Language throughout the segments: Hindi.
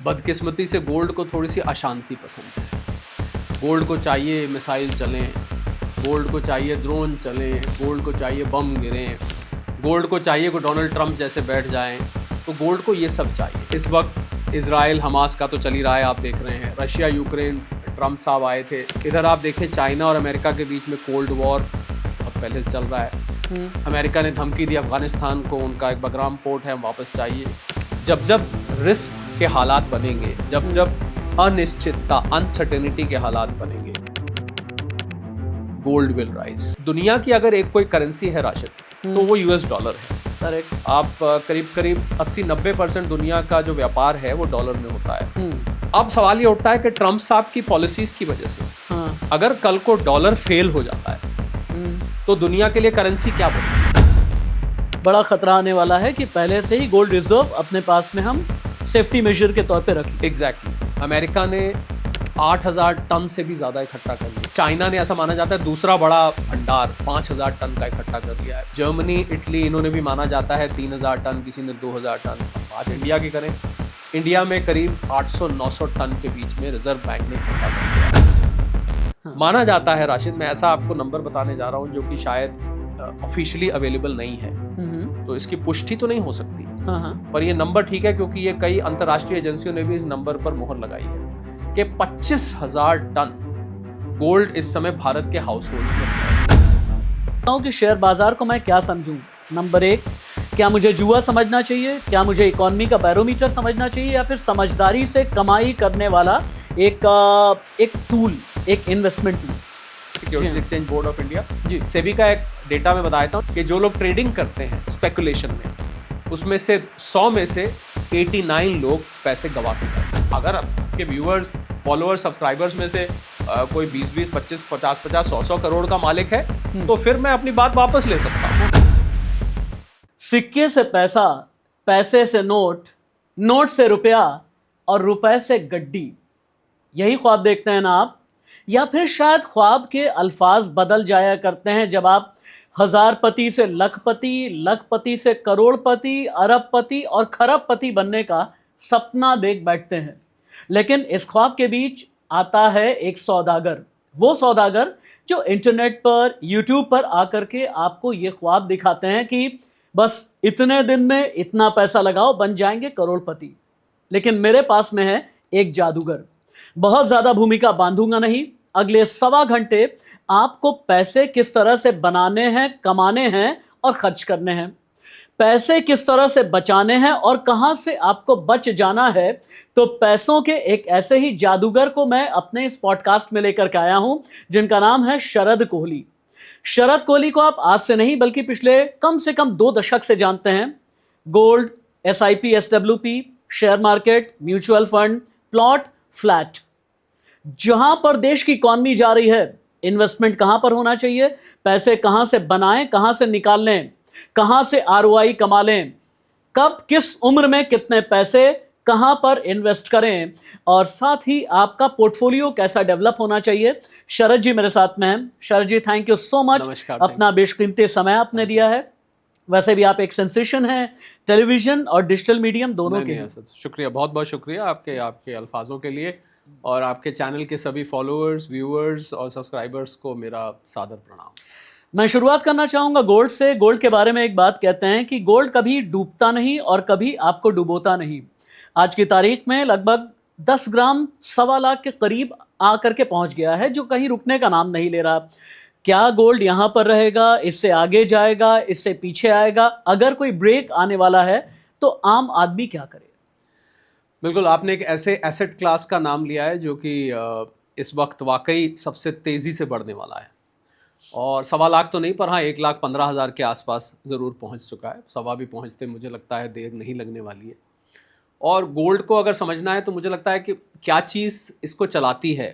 बदकिस्मती से गोल्ड को थोड़ी सी अशांति पसंद है। गोल्ड को चाहिए मिसाइल चलें, गोल्ड को चाहिए ड्रोन चलें, गोल्ड को चाहिए बम गिरें, गोल्ड को चाहिए कि डोनाल्ड ट्रंप जैसे बैठ जाएं। तो गोल्ड को ये सब चाहिए। इस वक्त इजराइल हमास का तो चल ही रहा है, आप देख रहे हैं। रशिया यूक्रेन, ट्रंप साहब आए थे। इधर आप देखें चाइना और अमेरिका के बीच में कोल्ड वॉर बहुत पहले से चल रहा है। अमेरिका ने धमकी दी अफगानिस्तान को, उनका एक बगराम पोर्ट है वापस चाहिए। जब जब रिस्क के हालात बनेंगे, जब जब अनिश्चितता अनसर्टेनिटी के हालात बनेंगे, गोल्ड विल राइज। दुनिया की अगर एक कोई करेंसी है राशिद, तो वो यूएस डॉलर है। करेक्ट। आप करीब 80-90% दुनिया का जो व्यापार है वो डॉलर में होता है। अब सवाल ये उठता है कि ट्रंप साहब की पॉलिसीज की वजह से अगर कल को डॉलर फेल हो जाता है तो दुनिया के लिए करेंसी क्या बचती है? बड़ा खतरा आने वाला है कि पहले से ही गोल्ड रिजर्व अपने पास में हम सेफ्टी मेजर के तौर पे रखें। एग्जैक्टली। अमेरिका ने 8,000 टन से भी ज्यादा इकट्ठा कर लिया। चाइना ने, ऐसा माना जाता है, दूसरा बड़ा भंडार 5,000 टन का इकट्ठा कर लिया है। जर्मनी, इटली, इन्होंने भी माना जाता है 3,000 टन, किसी ने 2,000 टन। आज इंडिया की करें, इंडिया में करीब 800-900 टन के बीच में रिजर्व बैंक ने इकट्ठा कर लिया। माना जाता है राशिद, मैं ऐसा आपको नंबर बताने जा रहा हूँ जो कि शायद ऑफिशियली अवेलेबल नहीं है, तो इसकी पुष्टि तो नहीं हो सकती, पर ये नंबर ठीक है क्योंकि ये कई अंतर्राष्ट्रीय एजेंसियों ने भी इस नंबर पर मोहर लगाई है कि 25,000 टन गोल्ड इस समय भारत के हाउस होल्ड में है। कि शेयर बाजार को मैं क्या समझूं? नंबर 1, क्या मुझे जुआ समझना चाहिए? क्या मुझे इकोनॉमी का बैरोमीटर समझना चाहिए, या फिर समझदारी से कमाई करने वाला एक टूल, एक investment tool? Securities Exchange Board of India जी, सेबी का एक डेटा में बताता हूँ कि जो लोग ट्रेडिंग करते हैं स्पेकुलेशन में, उसमें से 100 में से 89 लोग पैसे गवा चुके हैं। अगर आपके व्यूअर्स, फॉलोअर्स, सब्सक्राइबर्स में से कोई 20-20, 25, 50-50, 100-100 करोड़ का मालिक है तो फिर मैं अपनी बात वापस ले सकता हूँ। सिक्के से पैसा, पैसे से नोट, नोट से रुपया और रुपए से गड्डी, यही ख्वाब देखते हैं ना आप? या फिर शायद ख्वाब के अल्फाज बदल जाया करते हैं जब आप हजारपति से लखपति, लखपति से करोड़पति, अरबपति और खरबपति बनने का सपना देख बैठते हैं। लेकिन इस ख्वाब के बीच आता है एक सौदागर, वो सौदागर जो इंटरनेट पर, यूट्यूब पर आकर के आपको ये ख्वाब दिखाते हैं कि बस इतने दिन में इतना पैसा लगाओ, बन जाएंगे करोड़पति। लेकिन मेरे पास में है एक जादूगर। बहुत ज्यादा भूमिका बांधूंगा नहीं, अगले 1.25 घंटे आपको पैसे किस तरह से बनाने हैं, कमाने हैं और खर्च करने हैं, पैसे किस तरह से बचाने हैं और कहां से आपको बच जाना है। तो पैसों के एक ऐसे ही जादूगर को मैं अपने इस पॉडकास्ट में लेकर के आया हूं, जिनका नाम है शरद कोहली। शरद कोहली को आप आज से नहीं बल्कि पिछले कम से कम 2 दशक से जानते हैं। Gold, SIP, SWP, share market, mutual fund, plot, flat, जहां पर देश की इकॉनमी जा रही है, इन्वेस्टमेंट कहां पर होना चाहिए, पैसे कहां से बनाएं, कहां से निकाल लें, कहां से ROI कमा लें, कब, किस उम्र में कितने पैसे कहां पर इन्वेस्ट करें, और साथ ही आपका पोर्टफोलियो कैसा डेवलप होना चाहिए। शरद जी मेरे साथ में हैं। शरद जी, थैंक यू सो मच, अपना बेशकीमती समय आपने दिया है। वैसे भी आप एक सेंसेशन हैं टेलीविजन और डिजिटल मीडियम दोनों के। शुक्रिया, बहुत बहुत शुक्रिया आपके अल्फाजों के लिए, और आपके चैनल के सभी फॉलोअर्स, व्यूअर्स और सब्सक्राइबर्स को मेरा सादर प्रणाम। मैं शुरुआत करना चाहूँगा गोल्ड से। गोल्ड के बारे में एक बात कहते हैं कि गोल्ड कभी डूबता नहीं और कभी आपको डुबोता नहीं। आज की तारीख में लगभग 10 ग्राम 1.25 लाख के करीब आकर के पहुंच गया है, जो कहीं रुकने का नाम नहीं ले रहा। क्या गोल्ड यहाँ पर रहेगा, इससे आगे जाएगा, इससे पीछे आएगा? अगर कोई ब्रेक आने वाला है तो आम आदमी क्या करे? बिल्कुल, आपने एक ऐसे एसेट क्लास का नाम लिया है जो कि इस वक्त वाकई सबसे तेज़ी से बढ़ने वाला है, और 1.25 लाख तो नहीं, पर हाँ 1,15,000 के आसपास ज़रूर पहुंच चुका है। 1.25 भी पहुंचते मुझे लगता है देर नहीं लगने वाली है। और गोल्ड को अगर समझना है तो मुझे लगता है कि क्या चीज़ इसको चलाती है,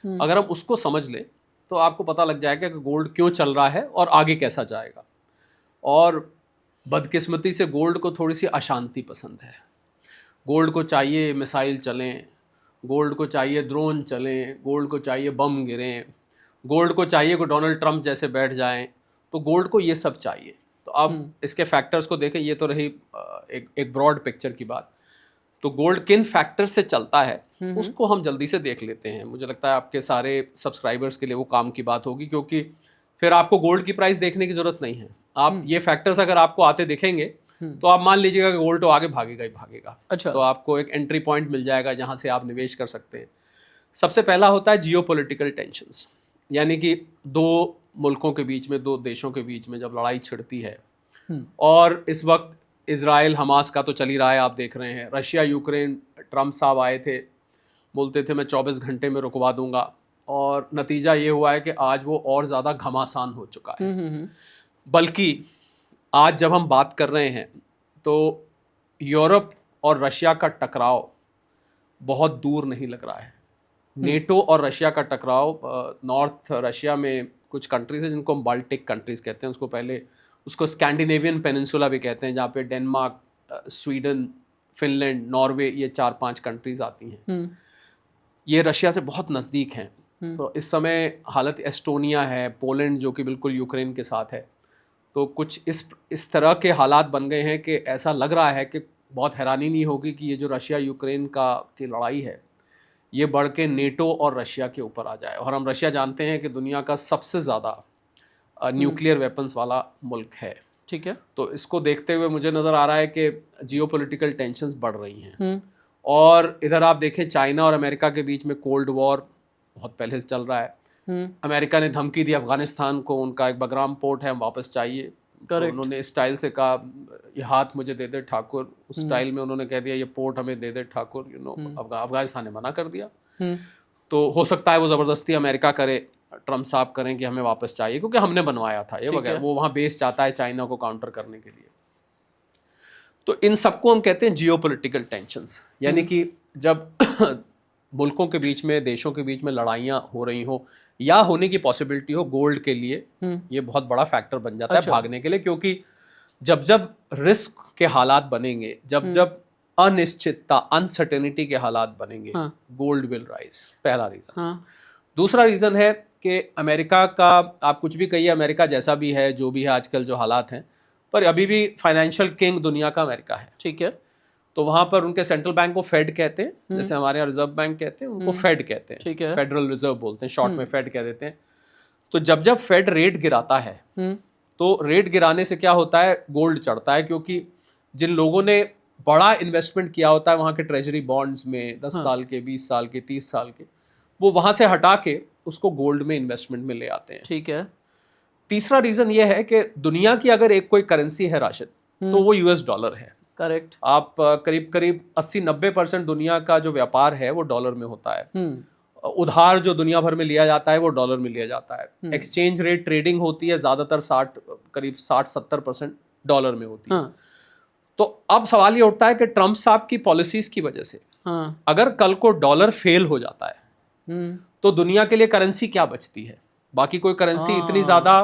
अगर हम उसको समझ लें तो आपको पता लग जाएगा कि गोल्ड क्यों चल रहा है और आगे कैसा जाएगा। और बदकिस्मती से गोल्ड को थोड़ी सी अशांति पसंद है। गोल्ड को चाहिए मिसाइल चलें, गोल्ड को चाहिए ड्रोन चलें, गोल्ड को चाहिए बम गिरें, गोल्ड को चाहिए कि डोनाल्ड ट्रंप जैसे बैठ जाएं। तो गोल्ड को ये सब चाहिए। तो अब इसके फैक्टर्स को देखें, ये तो रही एक ब्रॉड पिक्चर की बात। तो गोल्ड किन फैक्टर से चलता है उसको हम जल्दी से देख लेते हैं। मुझे लगता है आपके सारे सब्सक्राइबर्स के लिए वो काम की बात होगी, क्योंकि फिर आपको गोल्ड की प्राइस देखने की जरूरत नहीं है। आप ये फैक्टर्स अगर आपको आते दिखेंगे तो आप मान लीजिएगा कि गोल्ड तो आगे भागेगा ही भागेगा। अच्छा। तो आपको एक एंट्री पॉइंट मिल जाएगा जहां से आप निवेश कर सकते हैं। सबसे पहला होता है जियोपॉलिटिकल टेंशंस, यानी कि दो मुल्कों के बीच में, दो देशों के बीच में जब लड़ाई छिड़ती है, और इस वक्त इजराइल हमास का तो चल ही रहा है, आप देख रहे हैं। रशिया यूक्रेन, ट्रम्प साहब आए थे, बोलते थे मैं 24 घंटे में रुकवा दूंगा, और नतीजा ये हुआ है कि आज वो और ज़्यादा घमासान हो चुका है। बल्कि आज जब हम बात कर रहे हैं तो यूरोप और रशिया का टकराव बहुत दूर नहीं लग रहा है। नेटो और रशिया का टकराव, नॉर्थ रशिया में कुछ कंट्रीज हैं जिनको हम बाल्टिक कंट्रीज कहते हैं, उसको स्कैंडिनेवियन पेनिनसुला भी कहते हैं, जहाँ पे डेनमार्क, स्वीडन, फिनलैंड, नॉर्वे, ये 4-5 कंट्रीज आती हैं। ये रशिया से बहुत नज़दीक हैं। तो इस समय हालत एस्टोनिया है, पोलैंड जो कि बिल्कुल यूक्रेन के साथ है। तो कुछ इस तरह के हालात बन गए हैं कि ऐसा लग रहा है कि बहुत हैरानी नहीं होगी कि ये जो रशिया यूक्रेन की लड़ाई है ये बढ़ के नेटो और रशिया के ऊपर आ जाए। और हम रशिया जानते हैं कि दुनिया का सबसे ज़्यादा न्यूक्लियर वेपन्स वाला मुल्क है। ठीक है। तो इसको देखते हुए मुझे नज़र आ रहा है कि जियोपॉलिटिकल टेंशंस बढ़ रही हैं। और इधर आप देखें, चाइना और अमेरिका के बीच में कोल्ड वॉर बहुत पहले से चल रहा है। अमेरिका ने धमकी दी अफगानिस्तान को, उनका एक बगराम पोर्ट है, हम वापस चाहिए। तो उन्होंने इस स्टाइल से कहा ये हाथ मुझे दे दे ठाकुर, उस स्टाइल में उन्होंने कह दिया ये पोर्ट हमें दे दे ठाकुर। अफगानिस्तान ने मना कर दिया। तो हो सकता है वो ज़बरदस्ती अमेरिका करे, ट्रम्प साहब करें कि हमें वापस चाहिए क्योंकि हमने बनवाया था ये वगैरह। वो वहाँ बेस चाहता है चाइना को काउंटर करने के लिए। तो इन सबको हम कहते हैं जियोपॉलिटिकल टेंशंस, यानी कि जब मुल्कों के बीच में, देशों के बीच में लड़ाइयाँ हो रही हो या होने की पॉसिबिलिटी हो, गोल्ड के लिए ये बहुत बड़ा फैक्टर बन जाता है भागने के लिए। क्योंकि जब जब रिस्क के हालात बनेंगे, जब जब अनिश्चितता, अनसर्टेनिटी के हालात बनेंगे, गोल्ड विल राइज। पहला रीज़न। दूसरा रीज़न है कि अमेरिका का, आप कुछ भी कहिए, अमेरिका जैसा भी है, जो भी है आजकल जो हालात हैं, पर अभी भी फाइनेंशियल किंग दुनिया का अमेरिका है। ठीक है। तो वहाँ पर उनके सेंट्रल बैंक को फेड कहते हैं, जैसे हमारे यहाँ रिजर्व बैंक कहते हैं, उनको फेड कहते हैं। ठीक है। फेडरल रिजर्व बोलते हैं, शॉर्ट में फेड कह देते हैं। तो जब जब फेड रेट गिराता है तो रेट गिराने से क्या होता है, गोल्ड चढ़ता है। क्योंकि जिन लोगों ने बड़ा इन्वेस्टमेंट किया होता है वहाँ के ट्रेजरी बॉन्ड्स में, 10 साल के, 20 साल के, 30 साल के, वो वहाँ से हटा के उसको गोल्ड में इन्वेस्टमेंट में ले आते हैं। ठीक है। तीसरा रीज़न ये है कि दुनिया की अगर एक कोई करेंसी है राशिद, तो वो यूएस डॉलर है। करेक्ट। आप करीब करीब 80-90% दुनिया का जो व्यापार है वो डॉलर में होता है। उधार जो दुनिया भर में लिया जाता है वो डॉलर में लिया जाता है। एक्सचेंज रेट ट्रेडिंग होती है ज़्यादातर करीब 60-70% डॉलर में होती है। तो अब सवाल ये उठता है कि ट्रम्प साहब की पॉलिसीज की वजह से अगर कल को डॉलर फेल हो जाता है तो दुनिया के लिए करेंसी क्या बचती है? बाकी कोई करेंसी इतनी ज़्यादा,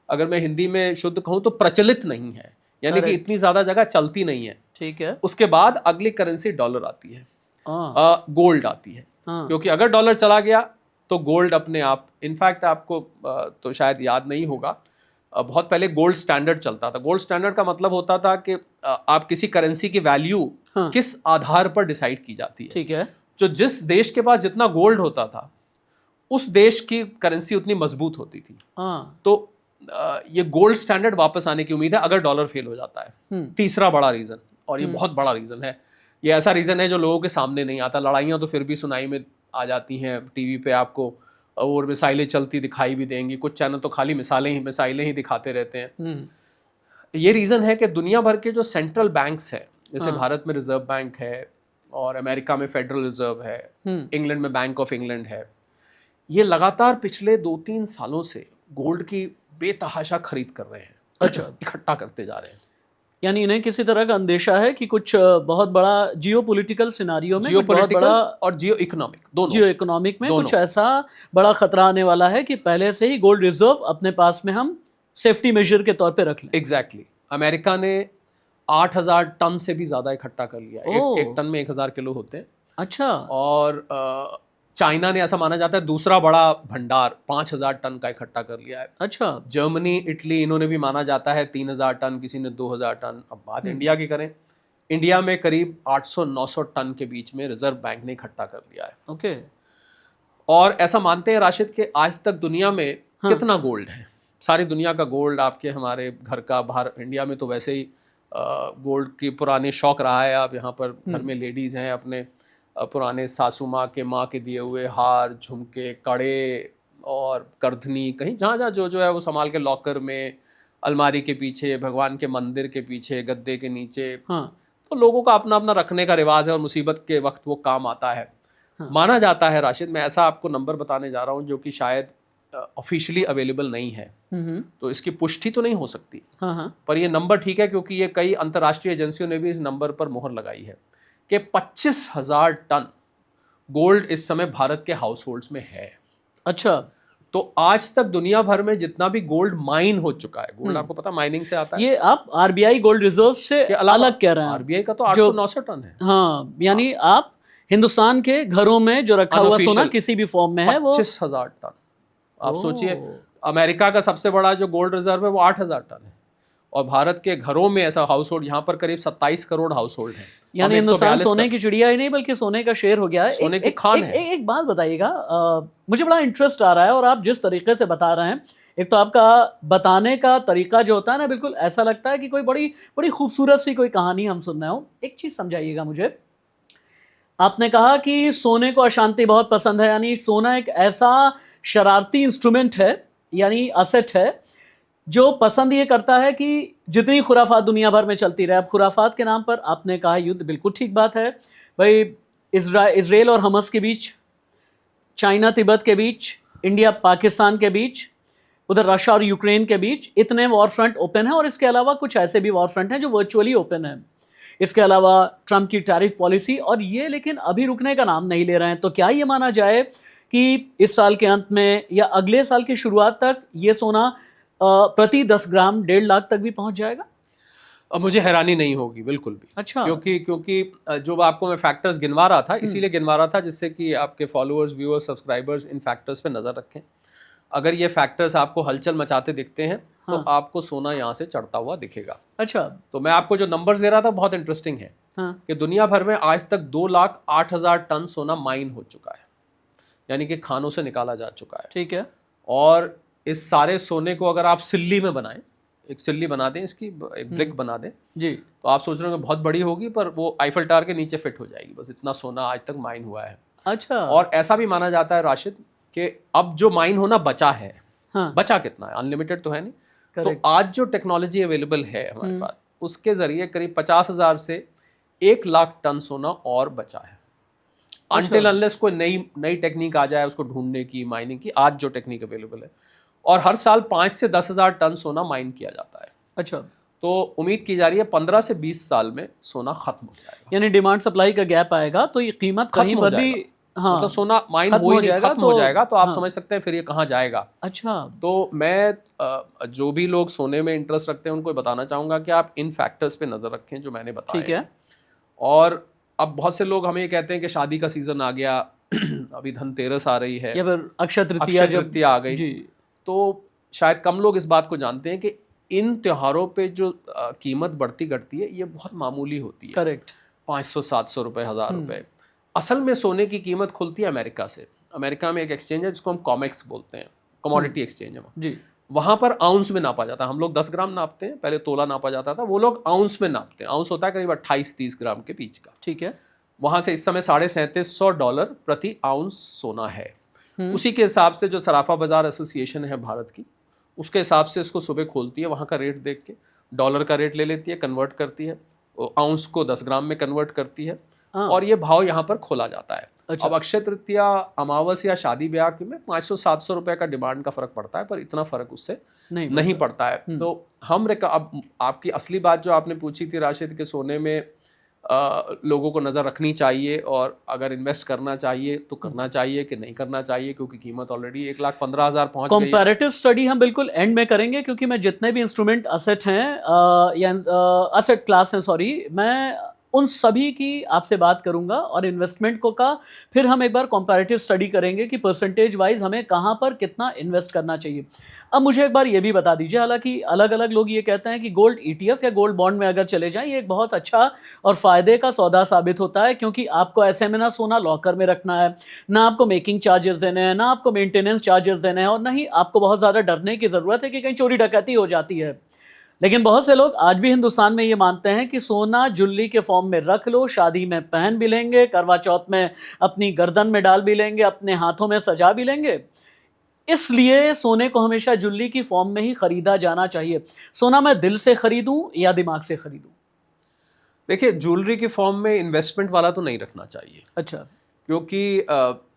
अगर मैं हिंदी में शुद्ध कहूँ तो प्रचलित नहीं है, यानी कि इतनी ज़्यादा जगह चलती नहीं है। ठीक है। उसके बाद अगली करेंसी डॉलर आती है, गोल्ड आती है। क्योंकि अगर डॉलर चला गया तो गोल्ड अपने आप, इनफैक्ट आपको तो शायद याद नहीं होगा, बहुत पहले गोल्ड स्टैंडर्ड चलता था। गोल्ड स्टैंडर्ड का मतलब होता था कि आप किसी करेंसी की वैल्यू किस आधार पर डिसाइड की जाती है। ठीक है। जो जिस देश के पास जितना गोल्ड होता था उस देश की करेंसी उतनी मजबूत होती थी। तो ये गोल्ड स्टैंडर्ड वापस आने की उम्मीद है अगर डॉलर फेल हो जाता है। तीसरा बड़ा रीज़न, और ये बहुत बड़ा रीज़न है, ये ऐसा रीज़न है जो लोगों के सामने नहीं आता। लड़ाइयाँ तो फिर भी सुनाई में आ जाती हैं, टीवी पे आपको और मिसाइलें चलती दिखाई भी देंगी, कुछ चैनल तो खाली मिसाइलें ही दिखाते रहते हैं। ये रीज़न है कि दुनिया भर के जो सेंट्रल बैंक्स है, जैसे भारत में रिजर्व बैंक है और अमेरिका में फेडरल रिजर्व है, इंग्लैंड में बैंक ऑफ इंग्लैंड है, ये लगातार पिछले 2-3 सालों से गोल्ड की बेतहाशा खरीद कर रहे हैं। अच्छा, इकट्ठा करते जा रहे हैं। यानी इन्हें किसी तरह का अंदेशा है कि कुछ बहुत बड़ा जियोपॉलिटिकल सिनारियो में, बहुत बड़ा, और जियो इकोनॉमिक में कुछ ऐसा बड़ा खतरा आने वाला है कि पहले से ही गोल्ड रिजर्व अपने पास में हम सेफ्टी मेजर के तौर पे रख लें। एग्जैक्टली। अमेरिका ने 8000 टन से भी ज्यादा इकट्ठा कर लिया। एक टन में 1000 किलो होते हैं। अच्छा। और चाइना ने, ऐसा माना जाता है, दूसरा बड़ा भंडार 5000 टन का इकट्ठा कर लिया है। अच्छा। जर्मनी, इटली, इन्होंने भी माना जाता है 3000 टन, किसी ने 2000 टन। अब बात इंडिया की करें, इंडिया में करीब 800-900 टन के बीच में रिजर्व बैंक ने इकट्ठा कर लिया है। ओके। और ऐसा मानते हैं राशिद कि आज तक दुनिया में कितना गोल्ड है, सारी दुनिया का गोल्ड आपके हमारे घर का, बाहर इंडिया में तो वैसे ही गोल्ड की पुराने शौक रहा है। आप यहाँ पर घर में लेडीज़ हैं, अपने पुराने सासू माँ के दिए हुए हार, झुमके, कड़े और करधनी, कहीं जहाँ जहाँ जो है वो संभाल के लॉकर में, अलमारी के पीछे, भगवान के मंदिर के पीछे, गद्दे के नीचे। हाँ। तो लोगों का अपना अपना रखने का रिवाज है और मुसीबत के वक्त वो काम आता है। माना जाता है राशिद, मैं ऐसा आपको नंबर बताने जा रहा हूँ जो कि शायद ऑफिशियली अवेलेबल नहीं है, तो इसकी पुष्टि तो नहीं हो सकती, पर ये नंबर ठीक है क्योंकि ये कई अंतर्राष्ट्रीय एजेंसियों ने भी इस नंबर पर मोहर लगाई है कि 25,000 टन गोल्ड इस समय भारत के हाउस होल्ड्स में है। अच्छा। तो आज तक दुनिया भर में जितना भी गोल्ड माइन हो चुका है, गोल्ड आपको पता माइनिंग से आता है, ये आप आरबीआई गोल्ड रिजर्व से अलग कह रहे हैं। आरबीआई का तो 800-900 टन है। हाँ, यानी आप हिंदुस्तान के घरों में जो रखा हुआ सोना किसी भी फॉर्म में है वो 25,000 टन। आप सोचिए, अमेरिका का सबसे बड़ा जो गोल्ड रिजर्व है वो 8,000 टन है, और भारत के घरों में ऐसा हाउस होल्ड, यहाँ पर करीब 27 करोड़ हाउस होल्ड है। यानी हिंदुस्तान सोने की चिड़िया ही नहीं बल्कि सोने का शेर हो गया है। सोने की खान है। एक बात बताइएगा, मुझे बड़ा इंटरेस्ट आ रहा है और आप जिस तरीके से बता रहे हैं, एक तो आपका बताने का तरीका जो होता है ना, बिल्कुल ऐसा लगता है कि कोई बड़ी बड़ी खूबसूरत सी कोई कहानी हम सुन रहे हो। एक चीज़ समझाइएगा मुझे, आपने कहा कि सोने को अशांति बहुत पसंद है, यानी सोना एक ऐसा शरारती इंस्ट्रूमेंट है, यानी असेट है जो पसंद ये करता है कि जितनी खुराफात दुनिया भर में चलती रहे। अब खुराफात के नाम पर आपने कहा युद्ध, बिल्कुल ठीक बात है भाई, इजराइल और हमस के बीच, चाइना तिब्बत के बीच, इंडिया पाकिस्तान के बीच, उधर रशिया और यूक्रेन के बीच, इतने वॉर फ्रंट ओपन है। और इसके अलावा कुछ ऐसे भी वॉर फ्रंट हैं जो वर्चुअली ओपन है। इसके अलावा ट्रंप की टैरिफ पॉलिसी, और ये लेकिन अभी रुकने का नाम नहीं ले रहे हैं। तो क्या ये माना जाए कि इस साल के अंत में या अगले साल की शुरुआत तक ये सोना प्रति 10 ग्राम 1.5 लाख तक भी पहुंच जाएगा? अब मुझे हैरानी नहीं होगी बिल्कुल भी। अच्छा। क्योंकि जो आपको मैं फैक्टर्स गिनवा रहा था, इसीलिए गिनवा रहा था जिससे कि आपके followers, viewers, subscribers in factors पे नज़र रखें। अगर ये फैक्टर्स आपको हलचल मचाते दिखते हैं तो आपको सोना यहाँ से चढ़ता हुआ दिखेगा। अच्छा। तो मैं आपको जो नंबर्स दे रहा था बहुत इंटरेस्टिंग है कि दुनिया भर में आज तक 2,08,000 टन सोना माइन हो चुका है, यानी कि खानों से निकाला जा चुका है। ठीक है। और इस सारे सोने को अगर आप सिल्ली में बनाएं, एक सिल्ली बना दें, इसकी एक ब्रिक बना दें जी, तो आप सोच रहे हो बहुत बड़ी होगी, पर वो आईफल टावर के नीचे फिट हो जाएगी। बस इतना सोना आज तक माइन हुआ है। अच्छा। और ऐसा भी माना जाता है राशिद कि अब जो माइन होना बचा है, बचा कितना है, अनलिमिटेड तो है नहीं, तो आज जो टेक्नोलॉजी अवेलेबल है हमारे पास, उसके जरिए करीब 50,000 से 1 लाख टन सोना और बचा है। अनटिल अनलेस कोई नई टेक्निक आ जाए उसको ढूंढने की, माइनिंग की, आज जो टेक्निक अवेलेबल है। और हर साल 5 से 10,000 टन सोना माइन किया जाता है। अच्छा। तो उम्मीद की जा रही है 15 से 20 साल में सोना खत्म हो जाएगा, यानी डिमांड सप्लाई का गैप आएगा तो ये कीमत कहीं पर भी, हाँ, मतलब सोना माइन हो जाएगा, खत्म हो जाएगा, तो आप समझ सकते हैं फिर ये कहाँ जाएगा। अच्छा। तो मैं जो भी लोग सोने में इंटरेस्ट रखते हैं उनको बताना चाहूँगा कि आप इन फैक्टर्स पे नज़र रखें जो मैंने बताया। ठीक है। और अब बहुत से लोग हमें कहते हैं कि शादी का सीज़न आ गया, अभी धनतेरस आ रही है या फिर अक्षय तृतीया आ गई जी, तो शायद कम लोग इस बात को जानते हैं कि इन त्योहारों पे जो कीमत बढ़ती घटती है ये बहुत मामूली होती है। करेक्ट। 500-700 रुपये, 1,000 रुपये। असल में सोने की कीमत खुलती है अमेरिका से। अमेरिका में एक एक्सचेंज है जिसको हम कॉमेक्स बोलते हैं, कमोडिटी एक्सचेंज है जी। वहाँ पर आउंस में नापा जाता है। हम लोग 10 ग्राम नापते हैं, पहले तोला नापा जाता था, वो लोग आउंस में नापते हैं। आउंस होता है करीब 28-30 ग्राम के बीच का। ठीक है। वहाँ से इस समय $3,750 प्रति आउंस सोना है। उसी के हिसाब से जो सराफा बाजार एसोसिएशन है भारत की, उसके हिसाब से इसको सुबह खोलती है, वहाँ का रेट देख के डॉलर का रेट ले लेती है, कन्वर्ट करती है, आउंस को 10 ग्राम में कन्वर्ट करती है, और ये भाव यहाँ पर खोला जाता है। अच्छा। अब अक्षय तृतीया, अमावस या शादी ब्याह में 500-700 रुपये का डिमांड का फर्क पड़ता है, पर इतना फर्क उससे नहीं पड़ता है। तो हम अब आपकी असली बात जो आपने पूछी थी राशिद के सोने में लोगों को नज़र रखनी चाहिए और अगर इन्वेस्ट करना चाहिए तो करना चाहिए कि नहीं करना चाहिए, क्योंकि कीमत ऑलरेडी 1,15,000 पहुंच गई है। कंपैरेटिव स्टडी हम बिल्कुल एंड में करेंगे, क्योंकि मैं जितने भी इंस्ट्रूमेंट असेट हैं या असेट क्लास हैं, सॉरी, मैं उन सभी की आपसे बात करूंगा और इन्वेस्टमेंट को का फिर हम एक बार कंपैरेटिव स्टडी करेंगे कि परसेंटेज वाइज हमें कहां पर कितना इन्वेस्ट करना चाहिए। अब मुझे एक बार ये भी बता दीजिए, हालांकि अलग अलग लोग ये कहते हैं कि गोल्ड ETF या गोल्ड बॉन्ड में अगर चले जाएं ये एक बहुत अच्छा और फायदे का सौदा साबित होता है, क्योंकि आपको ऐसे में ना सोना लॉकर में रखना है, ना आपको मेकिंग चार्जेस देने हैं, ना आपको मेंटेनेंस चार्जेस देने हैं, और ना ही आपको बहुत ज़्यादा डरने की ज़रूरत है कि कहीं चोरी डकैती हो जाती है। लेकिन बहुत से लोग आज भी हिंदुस्तान में ये मानते हैं कि सोना ज्वेलरी के फॉर्म में रख लो, शादी में पहन भी लेंगे, करवा चौथ में अपनी गर्दन में डाल भी लेंगे, अपने हाथों में सजा भी लेंगे। इसलिए सोने को हमेशा ज्वेलरी की फॉर्म में ही खरीदा जाना चाहिए। सोना मैं दिल से खरीदूं या दिमाग से खरीदूं? देखिए, ज्वेलरी के फॉर्म में इन्वेस्टमेंट वाला तो नहीं रखना चाहिए। अच्छा। क्योंकि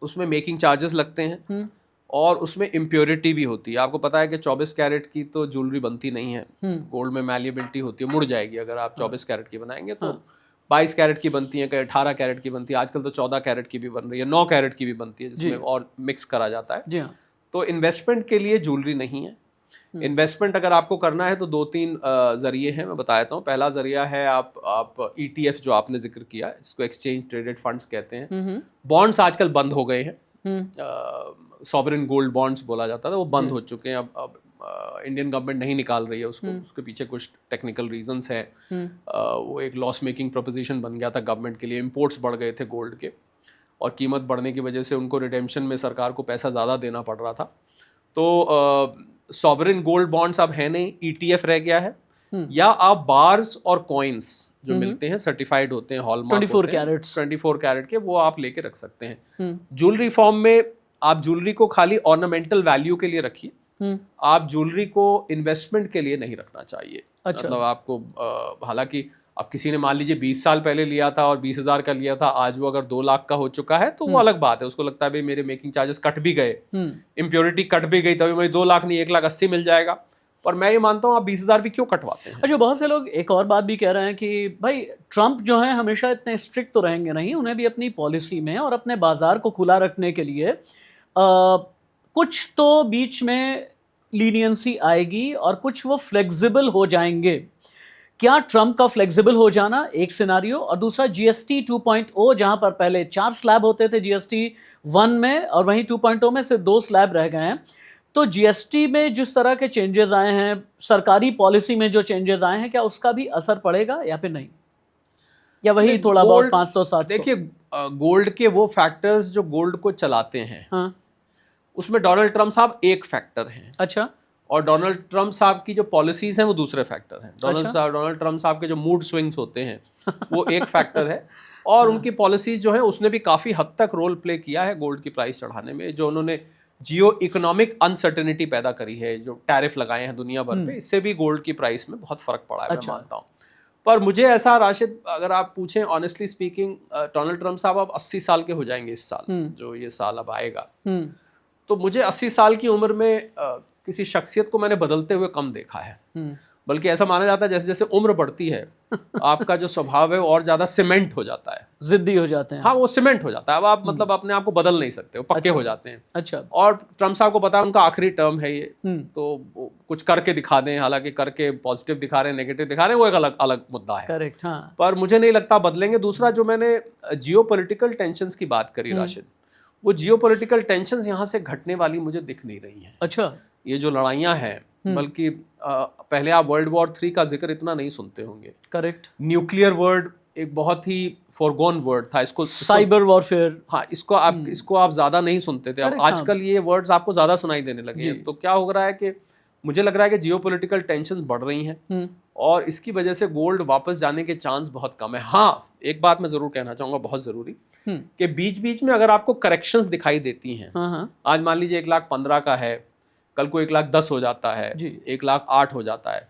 उसमें मेकिंग चार्जेस लगते हैं और उसमें इम्प्योरिटी भी होती है। आपको पता है कि 24 कैरेट की तो ज्वेलरी बनती नहीं है, गोल्ड में मैलिएबिलिटी होती है, मुड़ जाएगी अगर आप 24 कैरेट की बनाएंगे तो। 22 कैरेट की बनती है, कहीं 18 कैरेट की बनती है, आजकल तो 14 कैरेट की भी बन रही है, 9 कैरेट की भी बनती है जिसमें और मिक्स करा जाता है। जी हाँ। तो इन्वेस्टमेंट के लिए ज्वेलरी नहीं है। इन्वेस्टमेंट अगर आपको करना है तो 2-3 जरिए हैं, मैं बता देता हूँ। पहला जरिया है आप ETF जो आपने जिक्र किया, इसको एक्सचेंज ट्रेडेड फंड्स कहते हैं। बॉन्ड्स आजकल बंद हो गए हैं, सॉवरेन गोल्ड बॉन्ड्स बोला जाता था, वो बंद हो चुके हैं। अब इंडियन गवर्नमेंट नहीं निकाल रही है उसको, उसके पीछे कुछ टेक्निकल रीजंस हैं। वो एक लॉस मेकिंग प्रोपोजिशन बन गया था गवर्नमेंट के लिए, इंपोर्ट्स बढ़ गए थे गोल्ड के और कीमत बढ़ने की वजह से उनको रिडेम्पशन में सरकार को पैसा ज़्यादा देना पड़ रहा था। तो सॉवरेन गोल्ड बॉन्ड्स अब है नहीं, ETF रह गया है। या आप बार्स और कॉइन्स जो मिलते हैं, सर्टिफाइड होते हैं, हॉलमार्क 24 कैरेट के, वो आप लेके रख सकते हैं। ज्वेलरी फॉर्म में आप ज्वेलरी को खाली ऑर्नामेंटल वैल्यू के लिए रखिए, आप ज्वेलरी को इन्वेस्टमेंट के लिए नहीं रखना चाहिए। अच्छा। मतलब आपको हालांकि अब किसी ने मान लीजिए 20 साल पहले लिया था और 20,000 का लिया था, आज वो अगर 2 लाख का हो चुका है तो वो अलग बात है। उसको लगता है भाई मेरे मेकिंग चार्जेस कट भी गए, इम्प्योरिटी कट भी गई, तभी मुझे 2 लाख नहीं 1,80,000 मिल जाएगा। और मैं ये मानता हूँ आप 20,000 भी क्यों कटवाते हैं। अच्छा, बहुत से लोग एक और बात भी कह रहे हैं कि भाई ट्रंप जो है हमेशा इतने स्ट्रिक्ट तो रहेंगे नहीं, उन्हें भी अपनी पॉलिसी में और अपने बाजार को खुला रखने के लिए कुछ तो बीच में लीनियंसी आएगी और कुछ वो फ्लेक्सिबल हो जाएंगे। क्या ट्रंप का फ्लेक्सिबल हो जाना एक सिनारियो, और दूसरा GST 2.0, जहां पर पहले 4 स्लैब होते थे GST 1 में और वहीं 2.0 में सिर्फ 2 स्लैब रह गए हैं। तो GST में जिस तरह के चेंजेस आए हैं, सरकारी पॉलिसी में जो चेंजेस आए हैं, क्या उसका भी असर पड़ेगा या फिर नहीं, या वही थोड़ा बहुत 500-700? देखिए, गोल्ड के वो फैक्टर्स जो गोल्ड को चलाते हैं, हाँ, उसमें डोनाल्ड ट्रंप साहब एक फैक्टर हैं। अच्छा। और डोनाल्ड ट्रंप साहब की जो पॉलिसीज हैं वो दूसरे फैक्टर हैं। डोनाल्ड ट्रंप साहब के जो मूड स्विंग्स होते हैं वो एक फैक्टर है। और उनकी पॉलिसीज जो है उसने भी काफ़ी हद तक रोल प्ले किया है गोल्ड की प्राइस चढ़ाने में। जो उन्होंने जियो इकोनॉमिक अनसर्टेनिटी पैदा करी है, जो टैरिफ लगाए हैं दुनिया भर पे, इससे भी गोल्ड की प्राइस में बहुत फर्क पड़ा है। मैं मानता हूँ। पर मुझे ऐसा, राशिद, अगर आप पूछें ऑनेस्टली स्पीकिंग, डोनाल्ड ट्रंप साहब अब 80 साल के हो जाएंगे इस साल, जो ये साल अब आएगा। तो मुझे 80 साल की उम्र में किसी शख्सियत को मैंने बदलते हुए कम देखा है। बल्कि ऐसा माना जाता है जैसे जैसे उम्र बढ़ती है आपका जो स्वभाव है वो और ज्यादा सीमेंट हो जाता है, जिद्दी हो जाते हैं। हाँ, वो सीमेंट हो जाता है। अब आप मतलब अपने आप को बदल नहीं सकते, वो पक्के हो जाते हैं। अच्छा। और ट्रंप साहब को पता है उनका आखिरी टर्म है ये, तो कुछ करके दिखा दें, हालांकि करके पॉजिटिव दिखा रहे हैं, नेगेटिव दिखा रहे हैं, वो एक अलग अलग मुद्दा है। करेक्ट, हाँ। पर मुझे नहीं लगता बदलेंगे। दूसरा, जो मैंने जियोपॉलिटिकल टेंशंस की बात करी राशिद, वो जियोपॉलिटिकल टेंशंस यहाँ से घटने वाली मुझे दिख नहीं रही हैं। अच्छा। ये जो लड़ाइयाँ हैं, बल्कि पहले आप वर्ल्ड वॉर 3 का जिक्र इतना नहीं सुनते होंगे। करेक्ट। न्यूक्लियर वर्ड एक बहुत ही फॉरगॉन वर्ड था। इसको साइबर वॉरफेयर, हाँ, इसको आप ज्यादा नहीं सुनते थे। अब आजकल ये वर्ड्स आपको ज्यादा सुनाई देने लगे हैं। तो क्या हो रहा है कि मुझे लग रहा है कि जियोपॉलिटिकल टेंशंस बढ़ रही हैं और इसकी वजह से गोल्ड वापस जाने के चांस बहुत कम है। हाँ, एक बात मैं जरूर कहना चाहूंगा, बहुत जरूरी, कि बीच बीच में अगर आपको करेक्शंस दिखाई देती हैं, आज मान लीजिए 1,15,000 का है, कल को 1,10,000 हो जाता है, 1,08,000 हो जाता है,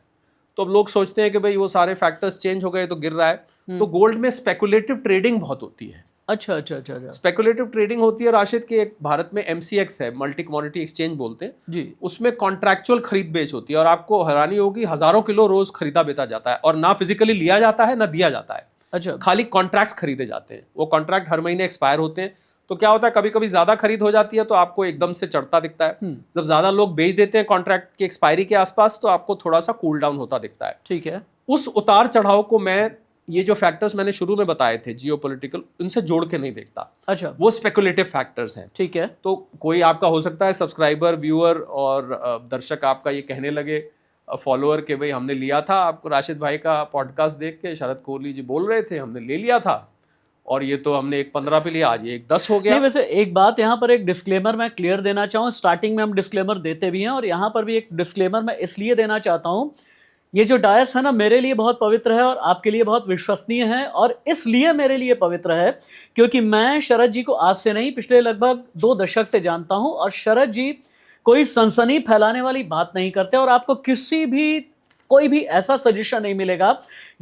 तो अब लोग सोचते हैं कि भाई वो सारे फैक्टर्स चेंज हो गए तो गिर रहा है। तो गोल्ड में स्पेकुलेटिव ट्रेडिंग बहुत होती है। अच्छा अच्छा अच्छा अच्छा। स्पेकुलेटिव ट्रेडिंग होती है राशिद के, एक भारत में MCX है, मल्टी कमोडिटी एक्सचेंज बोलते हैं जी। उसमें कॉन्ट्रैक्चुअल खरीद बेच होती है और आपको हैरानी होगी, हजारों किलो रोज खरीदा बेचा जाता है और ना फिजिकली लिया जाता है ना दिया जाता है। अच्छा। खाली कॉन्ट्रैक्ट्स खरीदे जाते हैं। वो कॉन्ट्रैक्ट हर महीने एक्सपायर होते हैं। तो क्या होता है, कभी कभी ज्यादा खरीद हो जाती है तो आपको एकदम से चढ़ता दिखता है। जब ज्यादा लोग बेच देते हैं कॉन्ट्रैक्ट की एक्सपायरी के आसपास तो आपको थोड़ा सा कूल डाउन होता दिखता है। ठीक है। उस उतार चढ़ाव को मैं ये जो फैक्टर्स मैंने शुरू में बताए थे जियोपॉलिटिकल, उनसे जोड़ के नहीं देखता। अच्छा, वो स्पेकुलेटिव फैक्टर्स हैं। ठीक है। तो कोई आपका हो सकता है सब्सक्राइबर, व्यूअर और दर्शक आपका ये कहने लगे, फॉलोअर, के भाई हमने लिया था आपको राशिद भाई का पॉडकास्ट देख के, शरद कोहली जी बोल रहे थे, हमने ले लिया था और ये तो हमने 1.15 पे लिया, आज ये 1.10 हो गया। नहीं, वैसे एक बात यहाँ पर, एक डिस्क्लेमर मैं क्लियर देना चाहूँ। स्टार्टिंग में हम डिस्क्लेमर देते भी हैं और यहाँ पर भी एक डिस्क्लेमर मैं इसलिए देना चाहता हूँ, ये जो डायस है ना, मेरे लिए बहुत पवित्र है और आपके लिए बहुत विश्वसनीय है। और इसलिए मेरे लिए पवित्र है क्योंकि मैं शरद जी को आज से नहीं, पिछले लगभग 2 दशक से जानता हूं और शरद जी कोई सनसनी फैलाने वाली बात नहीं करते और आपको कोई भी ऐसा सजेशन नहीं मिलेगा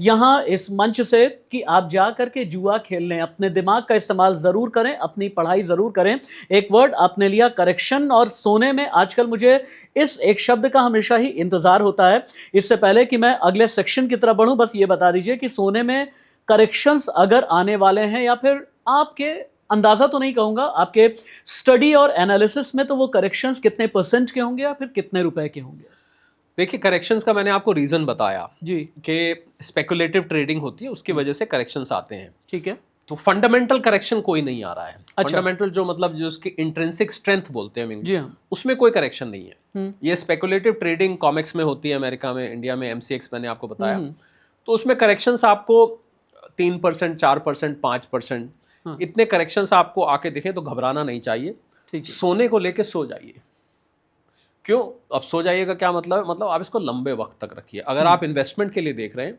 यहाँ इस मंच से कि आप जा करके जुआ खेल लें। अपने दिमाग का इस्तेमाल ज़रूर करें, अपनी पढ़ाई ज़रूर करें। एक वर्ड आपने लिया करेक्शन, और सोने में आजकल मुझे इस एक शब्द का हमेशा ही इंतज़ार होता है। इससे पहले कि मैं अगले सेक्शन की तरफ बढ़ूँ, बस ये बता दीजिए कि सोने में करेक्शंस अगर आने वाले हैं, या फिर आपके अंदाज़ा तो नहीं कहूँगा, आपके स्टडी और एनालिसिस में, तो वो करेक्शंस कितने % के होंगे या फिर कितने रुपए के होंगे? देखिए, करेक्शंस का मैंने आपको रीज़न बताया जी, कि स्पेकुलेटिव ट्रेडिंग होती है, उसकी वजह से करेक्शंस आते हैं। ठीक है। तो फंडामेंटल करेक्शन कोई नहीं आ रहा है। अच्छा। फंडामेंटल जो मतलब जो उसकी इंट्रिंसिक स्ट्रेंथ बोलते हैं हम, जी हाँ। उसमें कोई करेक्शन नहीं है। ये स्पेकुलेटिव ट्रेडिंग कॉमिक्स में होती है, अमेरिका में, इंडिया में MCX मैंने आपको बताया। तो उसमें करेक्शंस आपको 3%, 4%, 5%, इतने करेक्शंस आपको आके दिखे तो घबराना नहीं चाहिए। ठीक है। सोने को लेके सो जाइए। क्यों? अब सो जाइएगा क्या मतलब है? मतलब आप इसको लंबे वक्त तक रखिए। अगर आप इन्वेस्टमेंट के लिए देख रहे हैं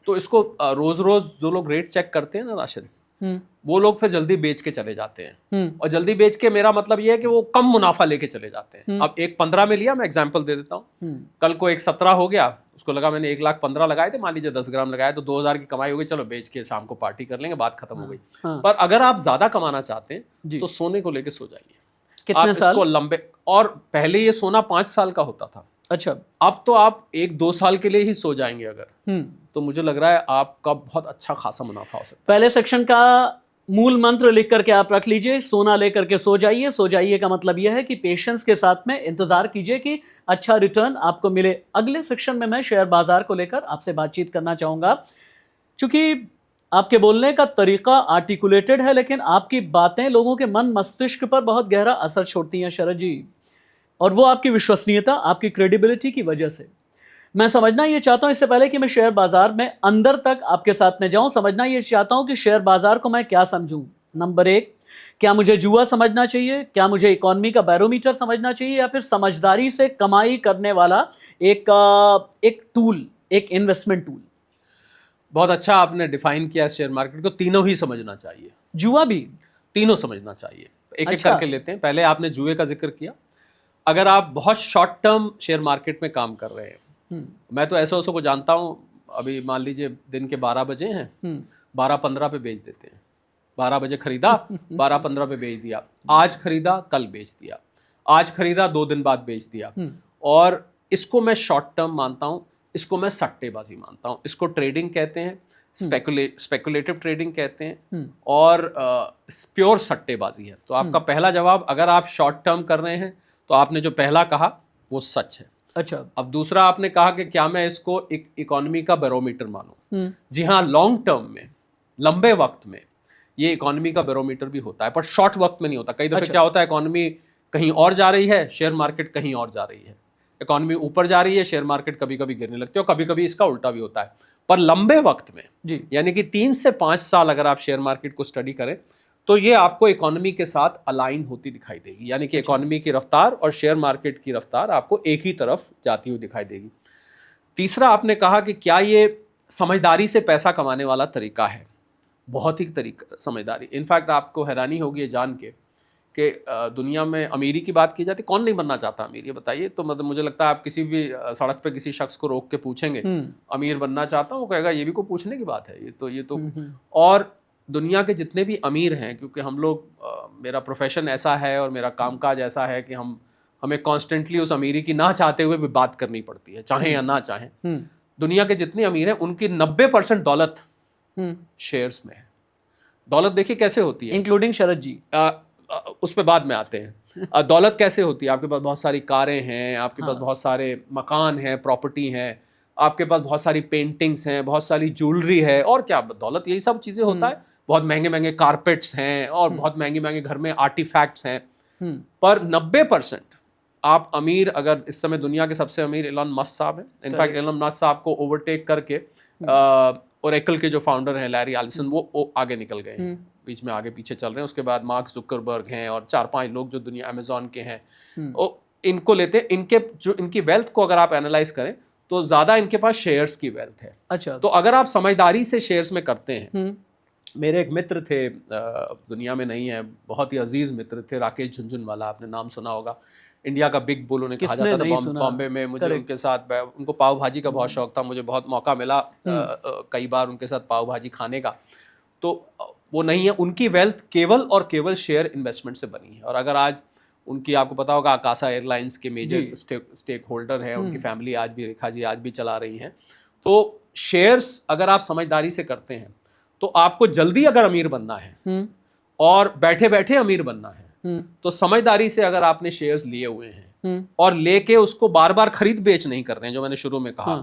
तो इसको रोज रोज जो लोग रेट चेक करते हैं ना राशिद, वो लोग फिर जल्दी बेच के चले जाते हैं। और जल्दी बेच के मेरा मतलब ये है कि वो कम मुनाफा लेके चले जाते हैं। अब 1.15 में लिया, मैं एग्जांपल दे देता हूँ, कल को 1.17 हो गया, उसको लगा मैंने 1,15,000 लगाए थे, मान लीजिए 10 ग्राम लगाए तो 2,000 की कमाई हो गई, चलो बेच के शाम को पार्टी कर लेंगे, बात खत्म हो गई। पर अगर आप ज्यादा कमाना चाहते हैं तो सोने को लेके सो जाइए। कितने साल? इसको लंबे, और पहले ये सोना 5 साल का होता था। अच्छा। अब तो आप 1-2 साल के लिए ही सो जाएंगे अगर, तो मुझे लग रहा है आपका बहुत अच्छा खासा मुनाफा हो सकता है। पहले सेक्शन का मूल मंत्र लिख करके आप रख लीजिए, सोना लेकर के सो जाइए। सो जाइए का मतलब यह है कि पेशेंस के साथ में इंतजार कीजिए कि अच्छा रिटर्न आपको मिले। अगले सेक्शन में मैं शेयर बाजार को लेकर आपसे बातचीत करना चाहूंगा। चूंकि आपके बोलने का तरीका आर्टिकुलेटेड है, लेकिन आपकी बातें लोगों के मन मस्तिष्क पर बहुत गहरा असर छोड़ती हैं शरद जी, और वो आपकी विश्वसनीयता, आपकी क्रेडिबिलिटी की वजह से। मैं समझना ये चाहता हूं, इससे पहले कि मैं शेयर बाजार में अंदर तक आपके साथ में जाऊं, समझना ये चाहता हूं कि शेयर बाजार को मैं क्या समझूं। नंबर 1, क्या मुझे जुआ समझना चाहिए? क्या मुझे इकोनॉमी का बैरोमीटर समझना चाहिए? या फिर समझदारी से कमाई करने वाला एक टूल, एक इन्वेस्टमेंट टूल? बहुत अच्छा आपने डिफाइन किया शेयर मार्केट को। तीनों ही समझना चाहिए। जुआ भी? तीनों समझना चाहिए। एक अच्छा। एक करके लेते हैं। पहले आपने जुए का जिक्र किया। अगर आप बहुत शॉर्ट टर्म शेयर मार्केट में काम कर रहे हैं, मैं तो ऐसे को जानता हूं, अभी मान लीजिए दिन के 12 बजे हैं, 12:15 पे बेच देते हैं। 12 बजे खरीदा, 12:15 पे बेच दिया। आज खरीदा, कल बेच दिया। आज खरीदा, 2 दिन बाद बेच दिया। और इसको मैं शॉर्ट टर्म मानता हूं, इसको मैं सट्टेबाजी मानता हूं। इसको ट्रेडिंग कहते हैं, स्पेकुलेटिव ट्रेडिंग कहते हैं, और प्योर सट्टेबाजी है। तो आपका पहला जवाब, अगर आप शॉर्ट टर्म कर रहे हैं तो आपने जो पहला कहा वो सच है। अच्छा। अब दूसरा आपने कहा कि क्या मैं इसको एक इकोनॉमी का बैरोमीटर मानूं? जी हाँ, लॉन्ग टर्म में, लंबे वक्त में ये इकोनॉमी का बैरोमीटर भी होता है, पर शॉर्ट वक्त में नहीं होता। कई दफे क्या होता है, इकोनॉमी कहीं और जा रही है, शेयर मार्केट कहीं और जा रही है। इकोनॉमी ऊपर जा रही है, शेयर मार्केट कभी कभी गिरने लगती है, और कभी कभी इसका उल्टा भी होता है। पर लंबे वक्त में जी, यानी कि 3 से 5 साल अगर आप शेयर मार्केट को स्टडी करें तो ये आपको इकोनॉमी के साथ अलाइन होती दिखाई देगी। यानी कि इकोनॉमी की रफ्तार और शेयर मार्केट की रफ्तार आपको एक ही तरफ जाती हुई दिखाई देगी। तीसरा आपने कहा कि क्या ये समझदारी से पैसा कमाने वाला तरीका है? बहुत ही तरीका समझदारी। इनफैक्ट आपको हैरानी होगी ये जान के कि दुनिया में अमीरी की बात की जाती, कौन नहीं बनना चाहता अमीर, ये बताइए। तो मतलब मुझे लगता है आप किसी भी सड़क पे किसी शख्स को रोक के पूछेंगे अमीर बनना चाहता हूँ, वो कहेगा ये भी कोई पूछने की बात है, ये तो और दुनिया के जितने भी अमीर हैं, क्योंकि हम लोग, मेरा प्रोफेशन ऐसा है और मेरा कामकाज ऐसा है कि हमें कॉन्स्टेंटली उस अमीरी की ना चाहते हुए भी बात करनी पड़ती है, चाहे या ना चाहें। दुनिया के जितने अमीर हैं उनकी 90% दौलत शेयर्स में है। दौलत देखिए कैसे होती है, इंक्लूडिंग शरद जी। उस पर बाद में आते हैं। दौलत कैसे होती है? आपके पास बहुत सारी कारें हैं, आपके पास बहुत सारे मकान हैं, प्रॉपर्टी हैं, आपके पास बहुत सारी पेंटिंग्स हैं, बहुत सारी ज्वेलरी है, और क्या दौलत यही सब चीज़ें होता है। बहुत महंगे महंगे कारपेट्स हैं और बहुत महंगे महंगे घर में आर्टिफैक्ट्स हैं। पर 90% आप अमीर, अगर इस समय दुनिया के सबसे अमीर एलन मस्क साहब हैं। इनफैक्ट एलन मस्क साहब को ओवरटेक करके ओरेकल के जो फाउंडर हैं लैरी एलिसन, वो आगे निकल गए हैं, बीच में आगे पीछे चल रहे हैं। उसके बाद मार्क जुकरबर्ग हैं और 4-5 लोग जो दुनिया अमेजॉन के हैं, इनको लेते हैं। इनकी वेल्थ को अगर आप एनालाइज करें तो ज़्यादा इनके पास शेयर्स की वेल्थ है। अच्छा, तो अगर आप समझदारी से शेयर्स में करते हैं, मेरे एक मित्र थे, दुनिया में नहीं है, बहुत ही अजीज मित्र थे, राकेश झुनझुनवाला, आपने नाम सुना होगा, इंडिया का बिग बुल उन्हें कहा जाता था। बॉम्बे में मुझे उनके साथ, उनको पाव भाजी का बहुत शौक था, मुझे बहुत मौका मिला कई बार उनके साथ पाव भाजी खाने का। तो वो नहीं है, उनकी वेल्थ केवल और केवल शेयर इन्वेस्टमेंट से बनी है। और अगर आज उनकी, आपको पता होगा, आकाशा एयरलाइंस के मेजर स्टेक होल्डर है, उनकी फैमिली आज भी, रेखा जी आज भी चला रही हैं। तो शेयर्स अगर आप समझदारी से करते हैं तो आपको जल्दी अगर अमीर बनना है और बैठे बैठे अमीर बनना है, तो समझदारी से अगर आपने शेयर्स लिए हुए हैं और लेके उसको बार बार खरीद बेच नहीं कर रहे हैं, जो मैंने शुरू में कहा,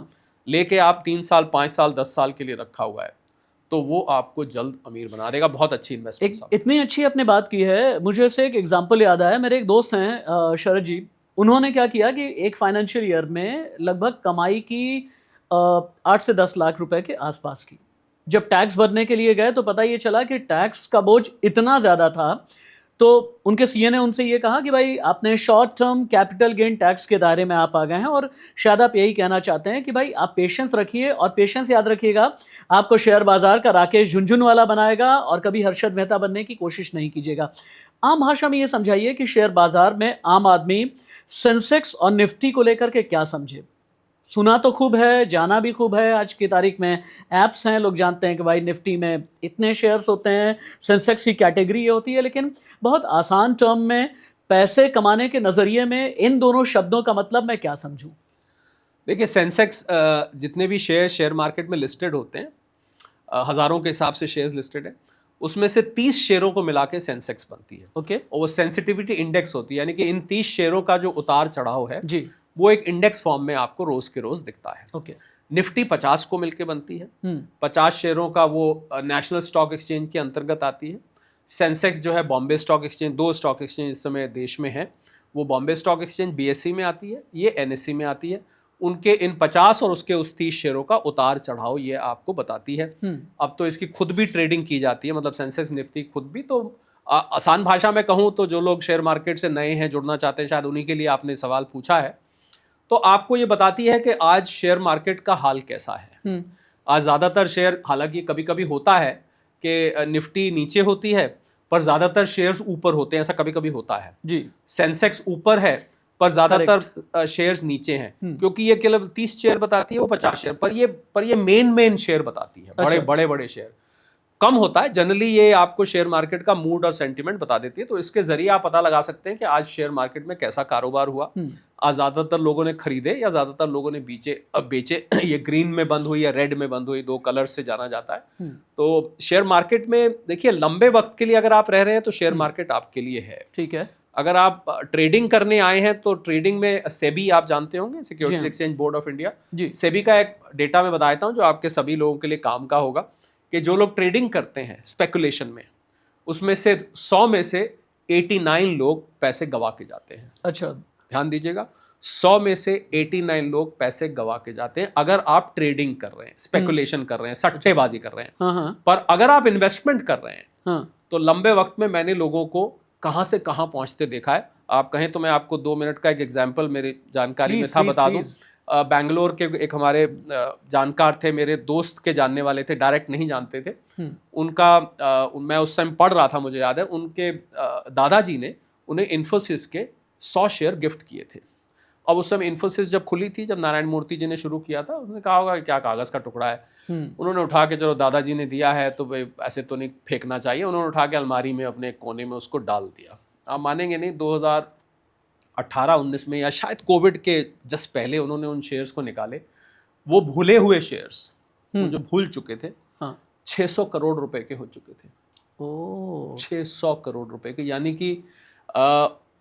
लेके आप 3 साल 5 साल 10 साल के लिए रखा हुआ है, तो वो आपको जल्द अमीर बना देगा। बहुत अच्छी इन्वेस्टमेंट। इतनी अच्छी आपने बात की है, मुझे से एक एग्जांपल याद आया। मेरे एक दोस्त हैं शरद जी, उन्होंने क्या किया कि एक फाइनेंशियल ईयर में लगभग कमाई की 8 से 10 लाख रुपए के आसपास की। जब टैक्स भरने के लिए गए तो पता ये चला कि टैक्स का बोझ इतना ज़्यादा था, तो उनके सीए ने उनसे ये कहा कि भाई आपने short term capital gain tax के दायरे में आप आ गए हैं, और शायद आप यही कहना चाहते हैं कि भाई आप पेशेंस रखिए, और पेशेंस याद रखिएगा, आपको शेयर बाजार का राकेश झुनझुनवाला बनाएगा, और कभी हर्षद मेहता बनने की कोशिश नहीं कीजिएगा। आम भाषा में ये समझाइए कि शेयर बाजार में आम आदमी सेंसेक्स और निफ्टी को लेकर के क्या समझे। सुना तो खूब है, जाना भी खूब है, आज की तारीख में ऐप्स हैं, लोग जानते हैं कि भाई निफ्टी में इतने शेयर्स होते हैं, सेंसेक्स की कैटेगरी ये होती है, लेकिन बहुत आसान टर्म में पैसे कमाने के नज़रिए में इन दोनों शब्दों का मतलब मैं क्या समझूं? देखिए, सेंसेक्स जितने भी शेयर मार्केट में लिस्टेड होते हैं, हज़ारों के हिसाब से शेयर्स लिस्टेड है, उसमें से 30 शेयरों को मिला के सेंसेक्स बनती है। ओके, और वो सेंसिटिविटी इंडेक्स होती है, यानी कि इन 30 शेयरों का जो उतार चढ़ाव है जी, वो एक इंडेक्स फॉर्म में आपको रोज के रोज दिखता है। ओके, निफ्टी 50 को मिलके बनती है। 50 शेयरों का वो नेशनल स्टॉक एक्सचेंज के अंतर्गत आती है। सेंसेक्स जो है Bombay stock exchange, 2 stock exchange इस समय देश में है, वो बॉम्बे स्टॉक एक्सचेंज बीएसई में आती है, ये एनएसई में आती है। उनके इन 50 और उसके उस 30 शेयरों का उतार चढ़ाव ये आपको बताती है। अब तो इसकी खुद भी ट्रेडिंग की जाती है, मतलब सेंसेक्स निफ्टी खुद भी। तो आसान भाषा में कहूँ तो जो लोग शेयर मार्केट से नए हैं, जुड़ना चाहते हैं, शायद उन्हीं के लिए आपने सवाल पूछा है। तो आपको ये बताती है कि आज शेयर मार्केट का हाल कैसा है। आज ज़्यादातर शेयर, हालांकि कभी कभी होता है कि निफ्टी नीचे होती है पर ज़्यादातर शेयर्स ऊपर होते हैं, ऐसा कभी कभी होता है जी। सेंसेक्स ऊपर है पर ज़्यादातर शेयर्स नीचे हैं, क्योंकि ये केवल 30 शेयर बताती है, वो 50 शेयर पर ये मेन शेयर बताती है। बड़े बड़े शेयर कम होता है। जनरली ये आपको शेयर मार्केट का मूड और सेंटिमेंट बता देती है। तो इसके जरिए आप पता लगा सकते हैं कि आज शेयर मार्केट में कैसा कारोबार हुआ, आज ज्यादातर लोगों ने खरीदे या ज्यादातर लोगों ने बेचे। ये ग्रीन में बंद हुई या रेड में बंद हुई, 2 कलर से जाना जाता है। तो शेयर मार्केट में देखिए, लंबे वक्त के लिए अगर आप रह रहे हैं तो शेयर मार्केट आपके लिए है। ठीक है। अगर आप ट्रेडिंग करने आए हैं तो ट्रेडिंग में सेबी आप जानते होंगे, securities Exchange Board of India, SEBI का एक डेटा मैं बताता हूँ जो आपके सभी लोगों के लिए काम का होगा, कि जो लोग ट्रेडिंग करते हैं स्पेकुलेशन में, उसमें से 100 में से 89 लोग पैसे गवा के जाते हैं। अच्छा, ध्यान दीजिएगा, 100 में से 89 लोग पैसे गवा के जाते हैं अगर आप ट्रेडिंग कर रहे हैं, स्पेकुलेशन कर रहे हैं, सट्टेबाजी कर रहे हैं। हाँ। पर अगर आप इन्वेस्टमेंट कर रहे हैं, हाँ, तो लंबे वक्त में मैंने लोगों को कहां से कहां पहुंचते देखा है। आप कहें तो मैं आपको 2 मिनट का एक एग्जाम्पल मेरी जानकारी में था, बता दूं। बैंगलोर के एक हमारे जानकार थे, मेरे दोस्त के जानने वाले थे, डायरेक्ट नहीं जानते थे। मैं उस टाइम पढ़ रहा था, मुझे याद है, उनके दादाजी ने उन्हें इन्फोसिस के 100 शेयर गिफ्ट किए थे। अब उस समय इन्फोसिस जब खुली थी, जब नारायण मूर्ति जी ने शुरू किया था, उन्होंने कहा होगा क्या कागज़ का टुकड़ा है। उन्होंने उठा के, चलो दादाजी ने दिया है तो भाई ऐसे तो नहीं फेंकना चाहिए, उन्होंने उठा के अलमारी में अपने कोने में उसको डाल दिया। आप मानेंगे नहीं, 2018-19 में या शायद कोविड के जस्ट पहले उन्होंने उन शेयर्स को निकाले। वो भूले हुए शेयर्स, जो भूल चुके थे, 600 करोड़ रुपए के हो चुके थे। 600 करोड़ रुपए के, यानी कि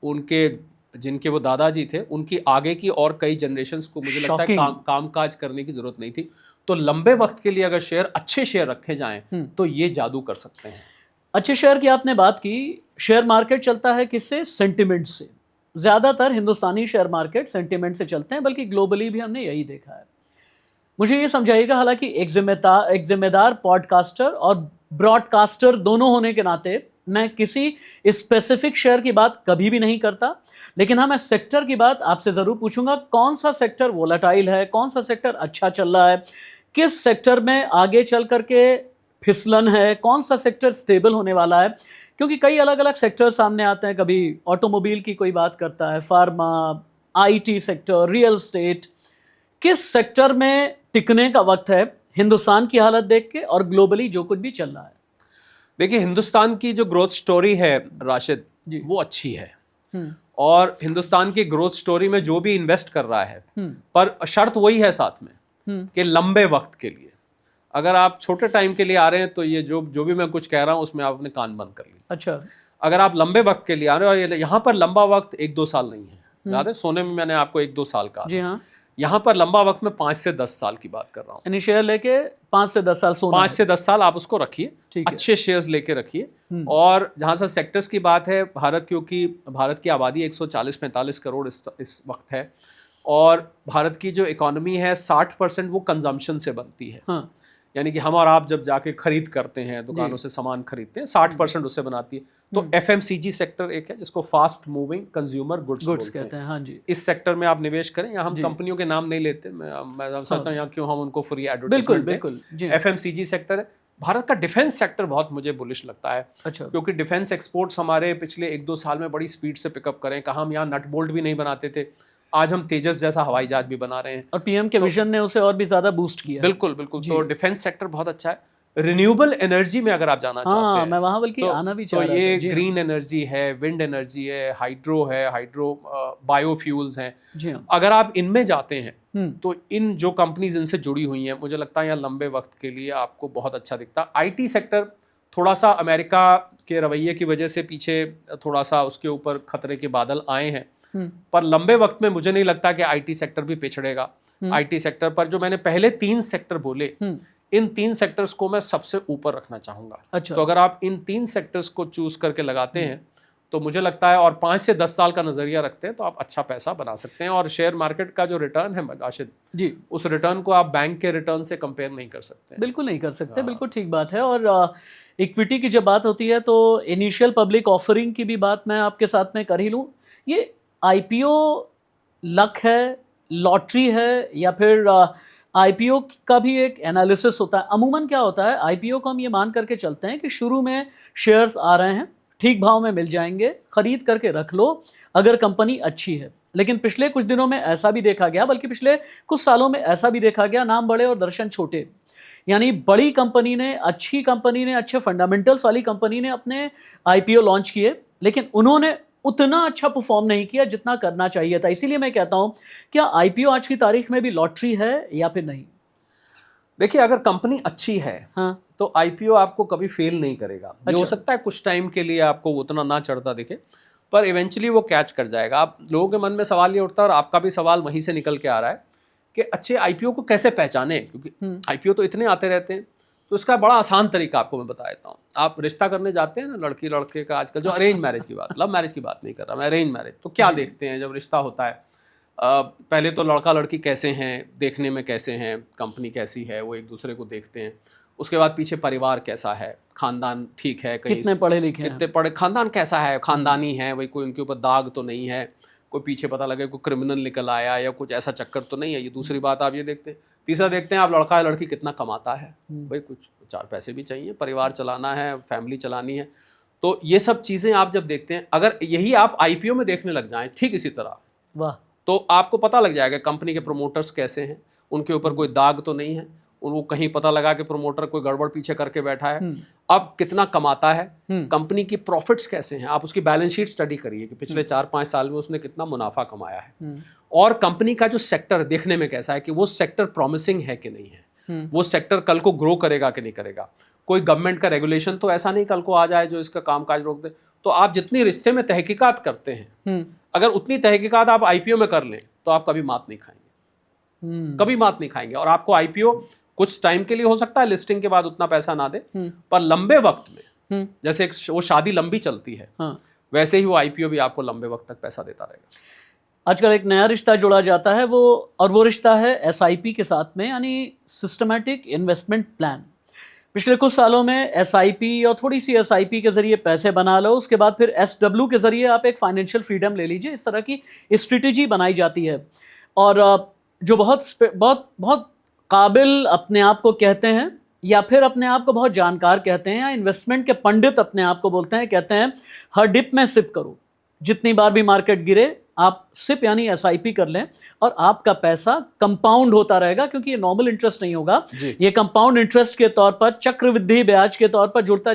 उनके जिनके वो दादाजी थे उनकी आगे की और कई जनरेशंस को मुझे लगता है Shocking. कामकाज करने की जरूरत नहीं थी। तो लंबे वक्त के लिए अगर शेयर, अच्छे शेयर रखे जाएं तो ये जादू कर सकते हैं। अच्छे शेयर की आपने बात की। शेयर मार्केट चलता है किससे? सेंटिमेंट से। ज़्यादातर हिंदुस्तानी शेयर मार्केट सेंटिमेंट से चलते हैं, बल्कि ग्लोबली भी हमने यही देखा है। मुझे ये समझाइएगा, हालांकि एक जिम्मेदार पॉडकास्टर और ब्रॉडकास्टर दोनों होने के नाते मैं किसी स्पेसिफिक शेयर की बात कभी भी नहीं करता, लेकिन हाँ, मैं सेक्टर की बात आपसे ज़रूर पूछूंगा। कौन सा सेक्टर वोलेटाइल है, कौन सा सेक्टर अच्छा चल रहा है, किस सेक्टर में आगे चल करके फिसलन है, कौन सा सेक्टर स्टेबल होने वाला है। क्योंकि कई अलग अलग सेक्टर सामने आते हैं, कभी ऑटोमोबाइल की कोई बात करता है, pharma, IT sector, real estate. किस सेक्टर में टिकने का वक्त है हिंदुस्तान की हालत देख के और ग्लोबली जो कुछ भी चल रहा है? देखिए, हिंदुस्तान की जो ग्रोथ स्टोरी है राशिद, वो अच्छी है। और हिंदुस्तान की ग्रोथ स्टोरी में जो भी इन्वेस्ट कर रहा है, पर शर्त वही है साथ में कि लंबे वक्त के लिए। अगर आप छोटे टाइम के लिए आ रहे हैं तो ये जो भी मैं कुछ कह रहा हूं उसमें आप अपने कान बंद कर लीजिए। अच्छा। अगर आप लंबे वक्त के लिए आ रहे हो, और यहाँ पर लंबा वक्त 1-2 साल नहीं है। याद है, सोने में मैंने आपको 1-2 साल कहा। जी हाँ। यहाँ पर लंबा वक्त में 5 से 10 साल की बात कर रहा हूँ। यानी शेयर लेके 5 से 10 साल सोना 5 से 10 साल आप उसको रखिए, अच्छे शेयर्स लेके रखिए। और जहाँ से सेक्टर्स की बात है, भारत, क्योंकि भारत की आबादी 140-45 करोड़ इस वक्त है, और भारत की जो इकोनॉमी है 60% वो कंजम्पशन से बनती है। हाँ। यानी कि हम और आप जब जाके खरीद करते हैं, दुकानों से सामान खरीदते हैं, 60% उससे बनाती है। तो एफएमसीजी सेक्टर एक है जिसको फास्ट मूविंग कंज्यूमर गुड्स कहते हैं। हाँ जी। इस सेक्टर में आप निवेश करें। यहाँ हम कंपनियों के नाम नहीं लेते, मैं समझता हूँ यहाँ क्यों हम उनको फ्री एडवर्टाइजमेंट दें। बिल्कुल। एफएमसीजी सेक्टर है। भारत का डिफेंस सेक्टर बहुत मुझे बुलिश लगता है। अच्छा। क्योंकि डिफेंस एक्सपोर्ट्स हमारे पिछले 1-2 साल में बड़ी स्पीड से पिकअप करें। कहाँ हम यहाँ नट बोल्ट भी नहीं बनाते थे, आज हम तेजस जैसा हवाई जहाज भी बना रहे हैं, और पीएम के विजन ने उसे और भी ज्यादा बूस्ट किया। बिल्कुल। तो डिफेंस सेक्टर बहुत अच्छा है। रिन्यूएबल एनर्जी में अगर आप जाना चाहते हैं, मैं वहां बल्कि आना भी चाह रहा था। ये ग्रीन एनर्जी है, विंड एनर्जी है, हाइड्रो बायोफ्यूल्स हैं। जी हाँ। अगर आप इनमें जाते हैं तो इन जो कंपनीज इनसे जुड़ी हुई हैं, मुझे लगता है यहाँ लंबे वक्त के लिए आपको बहुत अच्छा दिखता है। आईटी सेक्टर थोड़ा सा अमेरिका के रवैये की वजह से पीछे, थोड़ा सा उसके ऊपर खतरे के बादल आए हैं, पर लंबे वक्त में मुझे नहीं लगता कि आईटी सेक्टर भी पिछड़ेगा। आईटी सेक्टर पर जो मैंने पहले 3 सेक्टर बोले, इन 3 सेक्टर्स को मैं सबसे ऊपर रखना चाहूंगा। अच्छा। तो अगर आप इन 3 सेक्टर्स को चूज करके लगाते हैं तो मुझे लगता है, और 5 से 10 साल का नजरिया रखते हैं, तो आप अच्छा पैसा बना सकते हैं। और शेयर मार्केट का जो रिटर्न है राशिद जी, उस रिटर्न को आप बैंक के रिटर्न से कंपेयर नहीं कर सकते। बिल्कुल नहीं कर सकते। बिल्कुल ठीक बात है। और इक्विटी की जब बात होती है तो इनिशियल पब्लिक ऑफरिंग की भी बात मैं आपके साथ में कर ही लूँ। ये आईपीओ लक है, लॉटरी है, या फिर आईपीओ का भी एक एनालिसिस होता है? अमूमन क्या होता है, आईपीओ को हम ये मान करके चलते हैं कि शुरू में शेयर्स आ रहे हैं, ठीक भाव में मिल जाएंगे, खरीद करके रख लो अगर कंपनी अच्छी है। लेकिन पिछले कुछ दिनों में ऐसा भी देखा गया, बल्कि पिछले कुछ सालों में ऐसा भी देखा गया, नाम बड़े और दर्शन छोटे। यानी बड़ी कंपनी ने, अच्छी कंपनी ने, अच्छे फंडामेंटल्स वाली कंपनी ने अपने आईपीओ लॉन्च किए, लेकिन उन्होंने उतना अच्छा परफॉर्म नहीं किया जितना करना चाहिए था। इसीलिए मैं कहता हूं, क्या आईपीओ आज की तारीख में भी लॉटरी है या फिर नहीं? देखिए, अगर कंपनी अच्छी है, हाँ, तो आईपीओ आपको कभी फेल नहीं करेगा। अच्छा। हो सकता है कुछ टाइम के लिए आपको उतना ना चढ़ता दिखे, पर इवेंचुअली वो कैच कर जाएगा। आप लोगों के मन में सवाल ये उठता है, और आपका भी सवाल वहीं से निकल के आ रहा है कि अच्छे आईपीओ को कैसे पहचाने, क्योंकि आईपीओ तो इतने आते रहते हैं। तो इसका बड़ा आसान तरीका आपको मैं बता देता हूँ। आप रिश्ता करने जाते हैं ना, लड़की लड़के का, आजकल जो अरेंज मैरिज की बात, लव मैरिज की बात नहीं कर रहा मैं, अरेंज मैरिज। तो क्या देखते हैं जब रिश्ता होता है? पहले तो लड़का लड़की कैसे हैं, देखने में कैसे हैं, कंपनी कैसी है, वो एक दूसरे को देखते हैं। उसके बाद पीछे परिवार कैसा है, खानदान ठीक है, कहीं कितने पढ़े लिखे हैं, कितने पढ़े, खानदान कैसा है, खानदानी है, वही कोई उनके ऊपर दाग तो नहीं है, कोई पीछे पता लगे कोई क्रिमिनल निकल आया या कुछ ऐसा चक्कर तो नहीं है। ये दूसरी बात आप ये देखते हैं। तीसरा देखते हैं आप लड़का या लड़की कितना कमाता है, भाई कुछ 4 पैसे भी चाहिए, परिवार चलाना है, फैमिली चलानी है। तो ये सब चीज़ें आप जब देखते हैं, अगर यही आप आईपीओ में देखने लग जाएं ठीक इसी तरह, वाह, तो आपको पता लग जाएगा कंपनी के प्रोमोटर्स कैसे हैं, उनके ऊपर कोई दाग तो नहीं है, वो कहीं पता लगा कि प्रोमोटर कोई गड़बड़ पीछे करके बैठा है, अब कितना कमाता है, कंपनी की प्रॉफिट्स कैसे हैं, आप उसकी बैलेंस शीट स्टडी करिए कि पिछले 4-5 साल में उसने कितना मुनाफा कमाया है, और कंपनी का जो सेक्टर देखने में कैसा है कि वो सेक्टर प्रॉमिसिंग है कि नहीं है, वो सेक्टर कल को ग्रो करेगा कि नहीं करेगा। कोई गवर्नमेंट का रेगुलेशन तो ऐसा नहीं कल को आ जाए जो इसका कामकाज रोक दे। तो आप जितनी रिश्ते में तहकीकात करते हैं, अगर उतनी तहकीकात आप आईपीओ में कर लें तो आप कभी मात नहीं खाएंगे, कभी मात नहीं खाएंगे। और आपको आईपीओ कुछ टाइम के लिए हो सकता है लिस्टिंग के बाद उतना पैसा ना दे, पर लंबे वक्त में, जैसे वो शादी लंबी चलती है, हाँ। वैसे ही वो आईपीओ भी आपको लंबे वक्त तक पैसा देता रहेगा। आजकल एक नया रिश्ता जोड़ा जाता है, वो रिश्ता है एसआईपी के साथ में, यानी सिस्टमैटिक इन्वेस्टमेंट प्लान। पिछले कुछ सालों में एसआईपी और थोड़ी सी एसआईपी के जरिए पैसे बना लो, उसके बाद फिर एसडब्ल्यू के जरिए आप एक फाइनेंशियल फ्रीडम ले लीजिए। इस तरह की स्ट्रेटेजी बनाई जाती है। और जो बहुत बहुत बहुत काबिल अपने आप को कहते हैं, या फिर अपने आप को बहुत जानकार कहते हैं, या इन्वेस्टमेंट के पंडित अपने आप को बोलते हैं, कहते हैं हर डिप में सिप करो, जितनी बार भी मार्केट गिरे आप सिप यानी एसआईपी कर लें और आपका पैसा कंपाउंड होता रहेगा, क्योंकि ये नॉर्मल इंटरेस्ट नहीं होगा, ये कंपाउंड इंटरेस्ट के तौर पर, चक्रवृद्धि ब्याज के तौर पर जुड़ता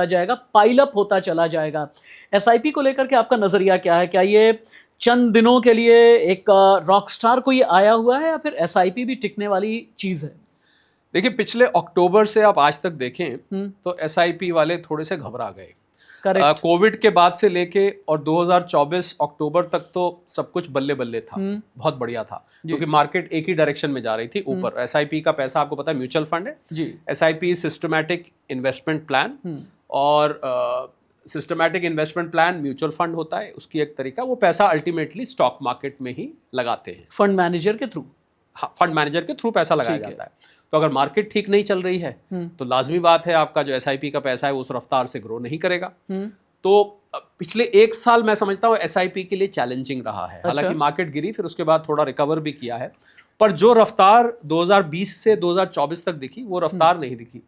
जाएगा, पाइल अप होता चला जाएगा। एसआईपी को लेकर के आपका नजरिया क्या है? क्या ये चंद दिनों के लिए एक रॉकस्टार को ये आया हुआ है, या फिर एसआईपी भी टिकने वाली चीज है? देखिए, पिछले अक्टूबर से आप आज तक देखें तो एसआईपी वाले थोड़े से घबरा गए। कोविड के बाद से लेके और 2024 अक्टूबर तक तो सब कुछ बल्ले बल्ले था, बहुत बढ़िया था, क्योंकि मार्केट एक ही डायरेक्शन में जा रही थी ऊपर। एसआईपी का पैसा आपको पता है म्यूचुअल फंड है जी। एसआईपी सिस्टमैटिक इन्वेस्टमेंट प्लान, और systematic investment plan mutual fund होता है, उसकी एक तरीका, वो पैसा अल्टीमेटली स्टॉक मार्केट में ही लगाते हैं, फंड मैनेजर के थ्रू। हाँ, फंड मैनेजर के थ्रू पैसा लगाया जाता है। तो अगर मार्केट ठीक नहीं चल रही है तो लाजमी बात है आपका जो एसआईपी का पैसा है वो उस रफ्तार से ग्रो नहीं करेगा। तो पिछले एक साल मैं समझता हूँ एसआईपी के लिए चैलेंजिंग रहा है। हालांकि मार्केट गिरी, फिर उसके बाद थोड़ा रिकवर भी किया है, पर जो रफ्तार 2020 से 2024 तक दिखी वो रफ्तार नहीं दिखी।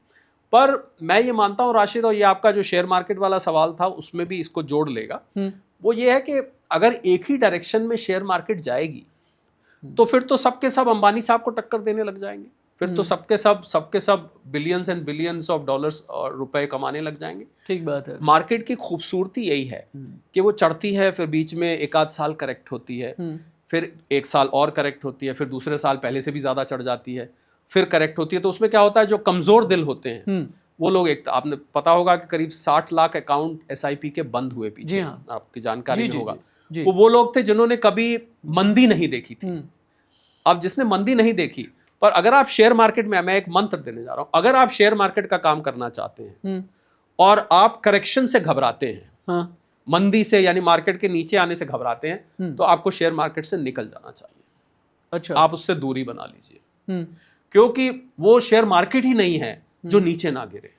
पर मैं ये मानता हूँ राशिद, और ये आपका जो शेयर मार्केट वाला सवाल था उसमें भी इसको जोड़ लेगा, वो ये है कि अगर एक ही डायरेक्शन में शेयर मार्केट जाएगी तो फिर तो सबके सब अंबानी साहब को टक्कर देने लग जाएंगे, फिर तो सबके सब billions and billions of dollars और रुपए कमाने लग जाएंगे। ठीक बात है। मार्केट की खूबसूरती यही है कि वो चढ़ती है, फिर बीच में एक आध साल करेक्ट होती है, फिर एक साल और करेक्ट होती है, फिर दूसरे साल पहले से भी ज्यादा चढ़ जाती है, फिर करेक्ट होती है। तो उसमें क्या होता है, जो कमजोर दिल होते हैं वो लोग, एक आपने पता होगा कि करीब 60 लाख अकाउंट एसआईपी के बंद हुए पीछे, आपकी जानकारी में होगा। वो लोग थे जिन्होंने कभी मंदी नहीं देखी थी। अब जिसने मंदी नहीं देखी, पर अगर आप शेयर मार्केट में, मैं एक मंत्र देने जा रहा हूं, अगर आप शेयर मार्केट का काम करना चाहते हैं और आप करेक्शन से घबराते हैं, मंदी से यानी मार्केट के नीचे आने से घबराते हैं, तो आपको शेयर मार्केट से निकल जाना चाहिए। अच्छा, आप उससे दूरी बना लीजिए, क्योंकि वो शेयर मार्केट ही नहीं है जो नीचे ना गिरे।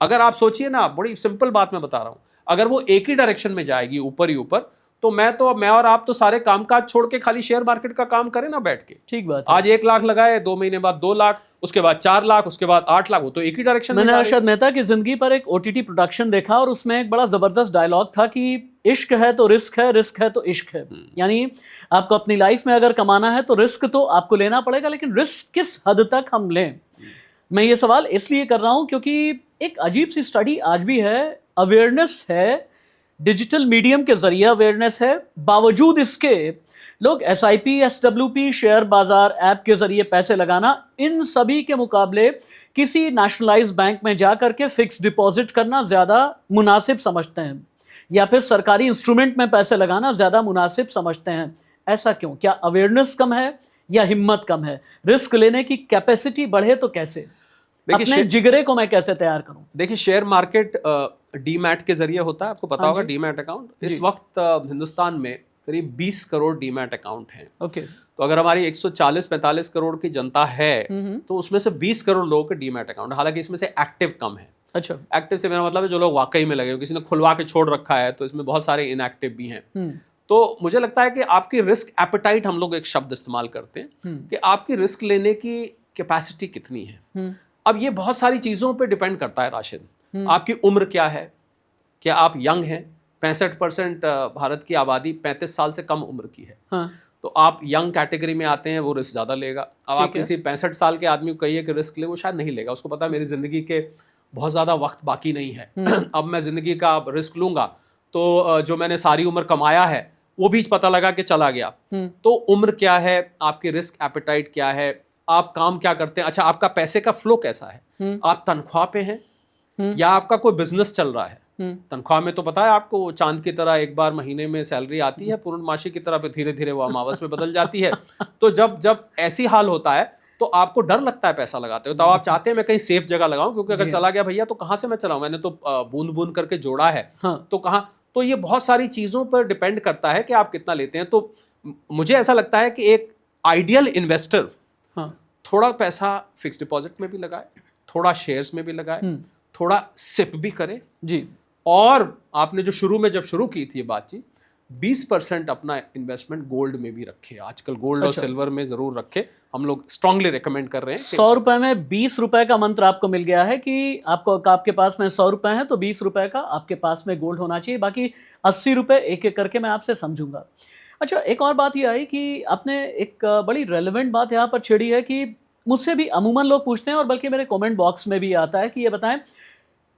अगर आप सोचिए ना, बड़ी सिंपल बात मैं बता रहा हूं, अगर वो एक ही डायरेक्शन में जाएगी ऊपर ही ऊपर, तो मैं और आप तो सारे कामकाज छोड़ के खाली शेयर मार्केट का काम करें ना बैठ के। ठीक बात है। आज 1 लाख लगाए, 2 महीने बाद 2 लाख, उसके बाद 4 लाख, उसके बाद 8 लाख, वो तो एक ही डायरेक्शन में। मैंने अरशद मेहता की जिंदगी पर एक ओटीटी प्रोडक्शन देखा और उसमें एक बड़ा जबरदस्त डायलॉग था कि इश्क है तो रिस्क है, रिस्क है तो इश्क है। यानी आपको अपनी लाइफ में अगर कमाना है तो रिस्क तो आपको लेना पड़ेगा, लेकिन रिस्क किस हद तक हम लें। मैं ये सवाल इसलिए कर रहा हूं क्योंकि एक अजीब सी स्टडी आज भी है, अवेयरनेस है, डिजिटल मीडियम के जरिए अवेयरनेस है, बावजूद इसके लोग एसआईपी, एसडब्ल्यूपी, शेयर बाजार ऐप के जरिए पैसे लगाना, इन सभी के मुकाबले किसी नेशनलाइज्ड बैंक में जाकर के फिक्स डिपॉजिट करना ज्यादा मुनासिब समझते हैं, या फिर सरकारी इंस्ट्रूमेंट में पैसे लगाना ज्यादा मुनासिब समझते हैं। ऐसा क्यों? क्या अवेयरनेस कम है या हिम्मत कम है? रिस्क लेने की कैपेसिटी बढ़े तो कैसे? अपने जिगरे को मैं कैसे तैयार करूं? देखिए, शेयर मार्केट डीमैट के जरिए होता है, आपको पता होगा डीमैट अकाउंट। इस वक्त हिंदुस्तान में करीब 20 करोड़ डीमैट अकाउंट हैं। ओके, तो अगर हमारी 140-45 करोड़ की जनता है तो उसमें से 20 करोड़ लोगों के डीमैट अकाउंट, हालांकि इसमें से एक्टिव कम है। अच्छा, एक्टिव से मेरा मतलब है जो लोग वाकई में लगे, किसी ने खुलवा के छोड़ रखा है, तो इसमें बहुत सारे इनएक्टिव भी हैं। तो मुझे लगता है कि आपकी रिस्क एपेटाइट, हम लोग एक शब्द इस्तेमाल करते हैं कि आपकी रिस्क लेने की कैपेसिटी कितनी है। अब ये बहुत सारी चीजों पे डिपेंड करता है राशिद। आपकी उम्र क्या है, क्या आप यंग हैं? 65% भारत की आबादी 35 साल से कम उम्र की है। हाँ। तो आप यंग कैटेगरी में आते हैं, वो रिस्क ज्यादा लेगा। अब आप किसी 65 साल के आदमी को कहिए कि रिस्क ले, वो शायद नहीं लेगा। उसको पता है मेरी जिंदगी के बहुत ज्यादा वक्त बाकी नहीं है, अब मैं जिंदगी का रिस्क लूंगा तो जो मैंने सारी उम्र कमाया है वो बीच पता लगा कि चला गया। तो उम्र क्या है, आपकी रिस्क एपेटाइट क्या है, आप काम क्या करते हैं, अच्छा आपका पैसे का फ्लो कैसा है, आप तनख्वाह पे हैं या आपका कोई बिजनेस चल रहा है, तनख्वाह में तो पता है आपको, वो चांद की तरह एक बार महीने में सैलरी आती है, पूर्णमासी की तरह, फिर धीरे धीरे वो अमावस में बदल जाती है। तो जब जब ऐसी हाल होता है तो आपको डर लगता है पैसा लगाते हो, तो आप चाहते हैं मैं कहीं सेफ जगह लगाऊं, क्योंकि अगर चला गया भैया तो कहाँ से मैं चलाऊं, मैंने तो बूंद बूंद करके जोड़ा है। तो कहाँ, तो ये बहुत सारी चीजों पर डिपेंड करता है कि आप कितना लेते हैं। तो मुझे ऐसा लगता है कि एक आइडियल इन्वेस्टर थोड़ा पैसा फिक्स डिपॉजिट में भी लगाए, थोड़ा शेयर्स में भी लगाए, थोड़ा सिप भी करे जी। और आपने जो शुरू में जब शुरू की थी ये बातचीत, 20% अपना इन्वेस्टमेंट गोल्ड में भी रखे। आजकल गोल्ड और सिल्वर में जरूर रखे, हम लोग स्ट्रांगली रिकमेंड कर रहे हैं। 100 रुपए में 20 रुपए का मंत्र आपको मिल गया है कि आपके पास में 100 रुपए है तो 20 रुपए का आपके पास में गोल्ड होना चाहिए, बाकी 80 रुपए एक एक करके मैं आपसे समझूंगा। अच्छा, एक और बात ये आई कि आपने एक बड़ी रेलेवेंट बात यहाँ पर छेड़ी है कि मुझसे भी अमूमन लोग पूछते हैं और बल्कि मेरे कमेंट बॉक्स में भी आता है कि ये बताएं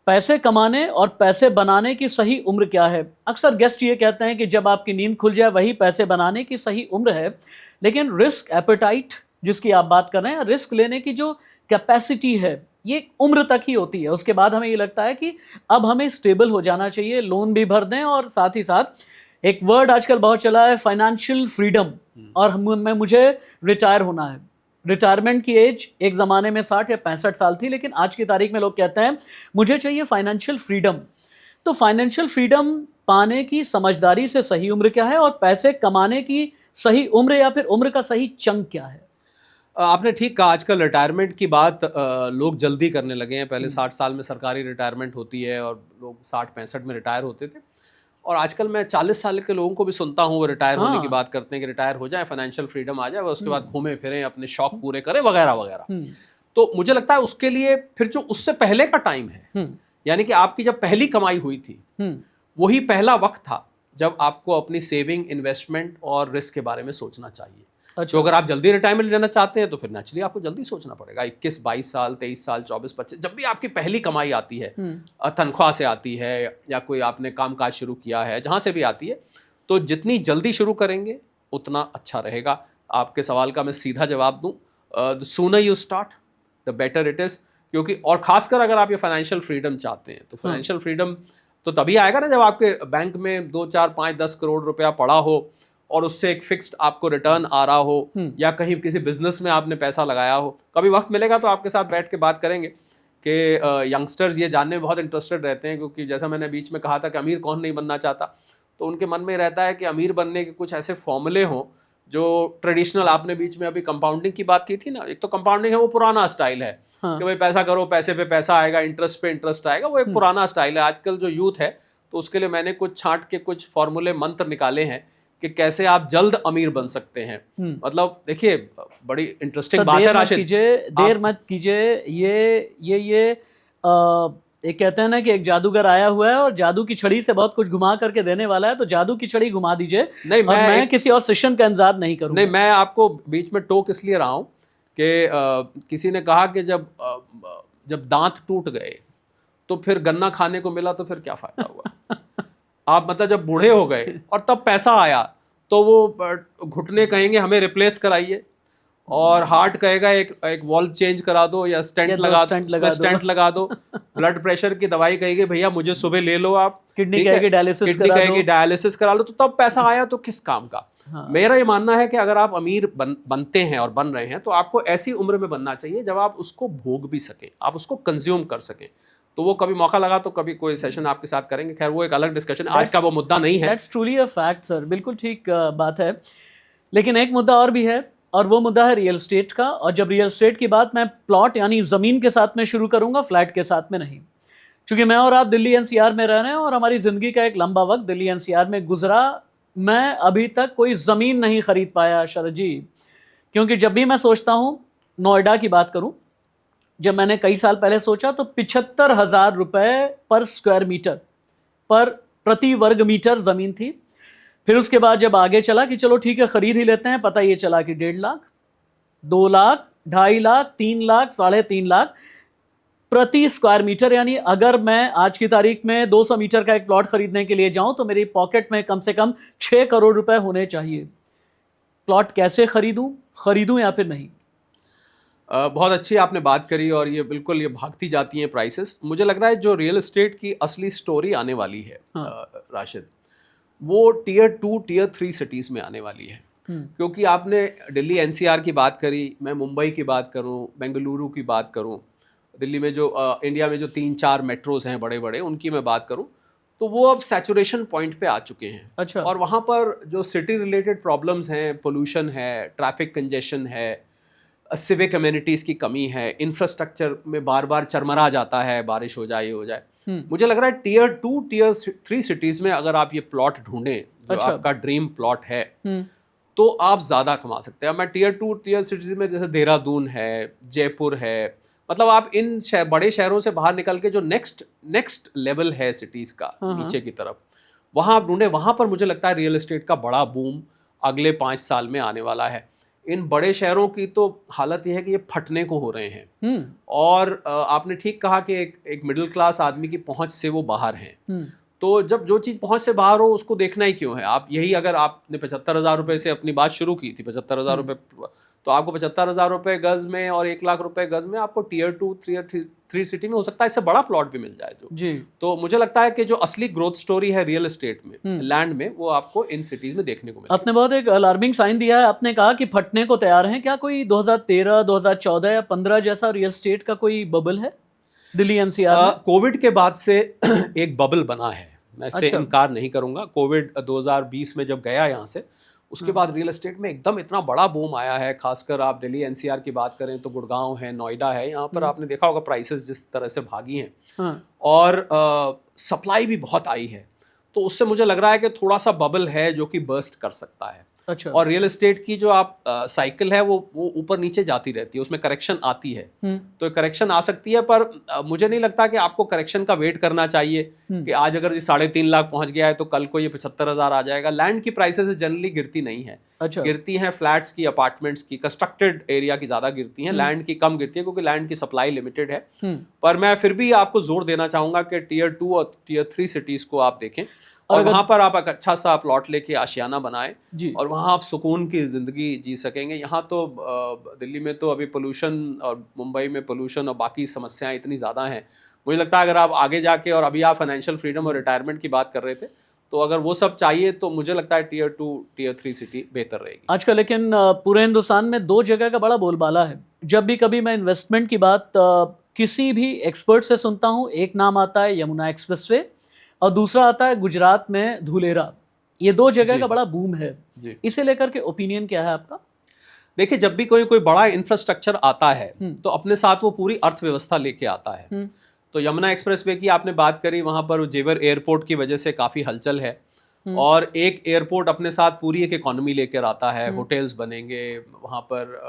पैसे कमाने और पैसे बनाने की सही उम्र क्या है। अक्सर गेस्ट ये कहते हैं कि जब आपकी नींद खुल जाए वही पैसे बनाने की सही उम्र है, लेकिन रिस्क एपेटाइट जिसकी आप बात कर रहे हैं, रिस्क लेने की जो कैपेसिटी है ये उम्र तक ही होती है। उसके बाद हमें ये लगता है कि अब हमें स्टेबल हो जाना चाहिए, लोन भी भर दें और साथ ही साथ एक वर्ड आजकल बहुत चला है फाइनेंशियल फ्रीडम, और मुझे रिटायर होना है। रिटायरमेंट की एज एक ज़माने में 60 या 65 साल थी, लेकिन आज की तारीख में लोग कहते हैं मुझे चाहिए फाइनेंशियल फ्रीडम। तो फाइनेंशियल फ्रीडम पाने की समझदारी से सही उम्र क्या है, और पैसे कमाने की सही उम्र या फिर उम्र का सही चंक क्या है? आपने ठीक कहा, आजकल रिटायरमेंट की बात लोग जल्दी करने लगे हैं। पहले 60 साल में सरकारी रिटायरमेंट होती है और लोग 60-65 में रिटायर होते थे, और आजकल मैं 40 साल के लोगों को भी सुनता हूँ वो रिटायर होने की बात करते हैं कि रिटायर हो जाए, फाइनेंशियल फ्रीडम आ जाए, उसके बाद घूमें फिरें, अपने शौक पूरे करें वगैरह वगैरह। तो मुझे लगता है उसके लिए फिर जो उससे पहले का टाइम है, यानी कि आपकी जब पहली कमाई हुई थी, वही पहला वक्त था जब आपको अपनी सेविंग, इन्वेस्टमेंट और रिस्क के बारे में सोचना चाहिए। अच्छा। तो अगर आप जल्दी रिटायरमेंट लेना चाहते हैं तो फिर नेचुरली आपको जल्दी सोचना पड़ेगा। 21, 22 साल, 23 साल, 24, 25, जब भी आपकी पहली कमाई आती है, तनख्वाह से आती है या कोई आपने काम काज शुरू किया है, जहाँ से भी आती है, तो जितनी जल्दी शुरू करेंगे उतना अच्छा रहेगा। आपके सवाल का मैं सीधा जवाब दूँ, the sooner you start the better it is. क्योंकि और ख़ासकर अगर आप ये फाइनेंशियल फ्रीडम चाहते हैं तो फाइनेंशियल फ्रीडम तो तभी आएगा ना जब आपके बैंक में 2, 4, 5, 10 करोड़ रुपया पड़ा हो और उससे एक फिक्स्ड आपको रिटर्न आ रहा हो, या कहीं किसी बिजनेस में आपने पैसा लगाया हो। कभी वक्त मिलेगा तो आपके साथ बैठ के बात करेंगे कि यंगस्टर्स ये जानने में बहुत इंटरेस्टेड रहते हैं, क्योंकि जैसा मैंने बीच में कहा था कि अमीर कौन नहीं बनना चाहता, तो उनके मन में रहता है कि अमीर बनने के कुछ ऐसे फॉर्मूले हों जो ट्रेडिशनल, आपने बीच में अभी कंपाउंडिंग की बात की थी ना, एक तो कंपाउंडिंग है वो पुराना स्टाइल है कि भाई पैसा करो, पैसे पे पैसा आएगा, इंटरेस्ट पे इंटरेस्ट आएगा, वो एक पुराना स्टाइल है। आजकल जो यूथ है तो उसके लिए मैंने कुछ छांट के कुछ फॉर्मूले, मंत्र निकाले हैं कि कैसे आप जल्द अमीर बन सकते हैं। मतलब देखिए, बड़ी इंटरेस्टिंग बात है राशिद। देर मत कीजिए, ये कहते हैं ना कि एक जादूगर आया हुआ है और जादू की छड़ी से बहुत कुछ घुमा करके देने वाला है, तो जादू की छड़ी घुमा दीजिए। नहीं, मैं किसी और सेशन का इंतजार नहीं करूंगा। नहीं, मैं आपको बीच में टोक इसलिए रहा हूं कि किसी ने कहा कि जब दांत टूट गए तो फिर गन्ना खाने को मिला तो फिर क्या फायदा हुआ। आप मतलब जब बूढ़े हो गए और तब पैसा आया तो वो घुटने कहेंगे हमें रिप्लेस कराइए, और हार्ट कहेगा एक वॉल्व चेंज करा दो या स्टेंट लगा दो। ब्लड प्रेशर की दवाई कहेगी भैया मुझे सुबह ले लो आप, किडनी कहेगी डायलिसिस करा लो, तो तब पैसा आया तो किस काम का। हाँ। मेरा ये मानना है कि अगर आप अमीर बनते हैं और बन रहे हैं तो आपको ऐसी उम्र में बनना चाहिए जब आप उसको भोग भी सकें, आप उसको कंज्यूम कर सकें। तो वो कभी मौका लगा तो कभी कोई सेशन आपके साथ करेंगे, खैर वो एक अलग डिस्कशन, आज का वो मुद्दा नहीं है। That's truly a fact sir, बिल्कुल ठीक बात है। लेकिन एक मुद्दा और भी है, और वो मुद्दा है रियल एस्टेट का। और जब रियल एस्टेट की बात मैं प्लॉट यानी ज़मीन के साथ में शुरू करूंगा, फ्लैट के साथ में नहीं। क्योंकि मैं और आप दिल्ली एनसीआर में रह रहे हैं और हमारी ज़िंदगी का एक लंबा वक्त दिल्ली एनसीआर में गुजरा। मैं अभी तक कोई ज़मीन नहीं खरीद पाया शरद जी, क्योंकि जब भी मैं सोचता हूँ, नोएडा की बात करूँ, जब मैंने कई साल पहले सोचा तो 75,000 रुपये पर स्क्वायर मीटर पर प्रति वर्ग मीटर ज़मीन थी। फिर उसके बाद जब आगे चला कि चलो ठीक है खरीद ही लेते हैं, पता ये चला कि 1.5 लाख, 2 लाख, 2.5 लाख, 3 लाख, 3.5 लाख प्रति स्क्वायर मीटर। यानी अगर मैं आज की तारीख में 200 मीटर का एक प्लॉट खरीदने के लिए जाऊं तो मेरी पॉकेट में कम से कम 6 करोड़ रुपए होने चाहिए। प्लॉट कैसे खरीदूं या फिर नहीं? बहुत अच्छी आपने बात करी और ये बिल्कुल ये भागती जाती हैं प्राइसेस। मुझे लग रहा है जो रियल एस्टेट की असली स्टोरी आने वाली है राशिद, वो टीयर 2 टीयर 3 सिटीज़ में आने वाली है। क्योंकि आपने दिल्ली एनसीआर की बात करी, मैं मुंबई की बात करूं, बेंगलुरु की बात करूं, दिल्ली में जो इंडिया में जो 3-4 मेट्रोज हैं बड़े बड़े, उनकी मैं बात करूं, तो वो अब सैचुरेशन पॉइंट पे आ चुके हैं। अच्छा। और वहाँ पर जो सिटी रिलेटेड प्रॉब्लम्स हैं, पोल्यूशन है, ट्रैफिक कंजेशन है, सिविक कम्युनिटीज़ की कमी है, इंफ्रास्ट्रक्चर में बार बार चरमरा जाता है, बारिश हो जाए ये हो जाए। मुझे लग रहा है टीयर 2 टीयर 3 सिटीज़ में अगर आप ये प्लॉट ढूंढें जो अच्छा। आपका ड्रीम प्लॉट है, तो आप ज़्यादा कमा सकते हैं। मैं टीयर 2 टीयर सिटीज़ में जैसे देहरादून है, जयपुर है, मतलब आप इन बड़े शहरों से बाहर निकल के जो नेक्स्ट लेवल है सिटीज़ का नीचे की तरफ, वहाँ आप ढूंढें। वहाँ पर मुझे लगता है रियल एस्टेट का बड़ा बूम अगले 5 साल में आने वाला है। इन बड़े शहरों की तो हालत यह है कि ये फटने को हो रहे हैं। और आपने ठीक कहा कि एक मिडिल क्लास आदमी की पहुंच से वो बाहर हैं। तो जब जो चीज़ पहुंच से बाहर हो उसको देखना ही क्यों है। आप यही अगर आपने 75,000 रुपये से अपनी बात शुरू की थी, 75,000 रुपये, तो आपको 75,000 रुपये गज में और 1 लाख रुपए गज में आपको टीयर 2 टीयर 3 सिटी में हो सकता है इससे बड़ा प्लॉट भी मिल जाए जो जी। तो मुझे लगता है कि जो असली ग्रोथ स्टोरी है रियल एस्टेट में, लैंड में, वो आपको इन सिटीज में देखने को मिलेगी। आपने बहुत एक अलार्मिंग साइन दिया है। आपने कहा कि फटने को तैयार हैं। क्या कोई 2013, 2014 या 15 जैसा रियल एस्टेट का कोई बबल है दिल्ली एनसीआर में? कोविड के बाद से एक बबल बना है, मैं इससे अच्छा। इनकार नहीं करूंगा। कोविड 2020 में जब गया यहाँ से, उसके बाद रियल एस्टेट में एकदम इतना बड़ा बूम आया है। खासकर आप दिल्ली एनसीआर की बात करें तो गुड़गांव है, नोएडा है, यहाँ पर आपने देखा होगा प्राइसेस जिस तरह से भागी हैं। और सप्लाई भी बहुत आई है, तो उससे मुझे लग रहा है कि थोड़ा सा बबल है जो कि बर्स्ट कर सकता है। अच्छा। और रियल एस्टेट की जो आप साइकिल है वो ऊपर नीचे जाती रहती है, उसमें करेक्शन आती है। तो करेक्शन आ सकती है, पर मुझे नहीं लगता कि आपको करेक्शन का वेट करना चाहिए कि आज अगर ये 3.5 लाख पहुंच गया है तो कल को ये 75,000 आ जाएगा। लैंड की प्राइसेस जनरली गिरती नहीं है। अच्छा। गिरती हैं फ्लैट्स की, अपार्टमेंट्स की, कंस्ट्रक्टेड एरिया की ज़्यादा गिरती हैं, लैंड की कम गिरती है क्योंकि लैंड की सप्लाई लिमिटेड है। पर मैं फिर भी आपको जोर देना चाहूँगा कि टीयर 2 और टीयर 3 सिटीज़ को आप देखें और वहाँ पर आप एक अच्छा सा प्लॉट लेके आशियाना बनाएं और वहाँ आप सुकून की ज़िंदगी जी सकेंगे। यहाँ तो दिल्ली में तो अभी पोल्यूशन और मुंबई में पोल्यूशन और बाकी समस्याएं इतनी ज़्यादा हैं। मुझे लगता है अगर आप आगे जाके, और अभी आप फाइनेंशियल फ्रीडम और रिटायरमेंट की बात कर रहे थे, तो अगर वो सब चाहिए तो मुझे लगता है टीयर 2 टीयर 3 सिटी बेहतर रहेगी आजकल। लेकिन पूरे हिंदुस्तान में 2 जगह का बड़ा बोलबाला है। जब भी कभी मैं इन्वेस्टमेंट की बात किसी भी एक्सपर्ट से सुनता हूँ, एक नाम आता है यमुना एक्सप्रेसवे और दूसरा आता है गुजरात में धुलेरा। ये 2 जगह का बड़ा बूम है। इसे लेकर के ओपिनियन क्या है आपका? देखिए, जब भी कोई बड़ा इंफ्रास्ट्रक्चर आता है तो अपने साथ वो पूरी अर्थव्यवस्था लेके आता है। तो यमुना एक्सप्रेसवे की आपने बात करी, वहाँ पर जेवर एयरपोर्ट की वजह से काफ़ी हलचल है। और एक एयरपोर्ट अपने साथ पूरी एक इकोनॉमी लेकर आता है। होटल्स बनेंगे वहाँ पर,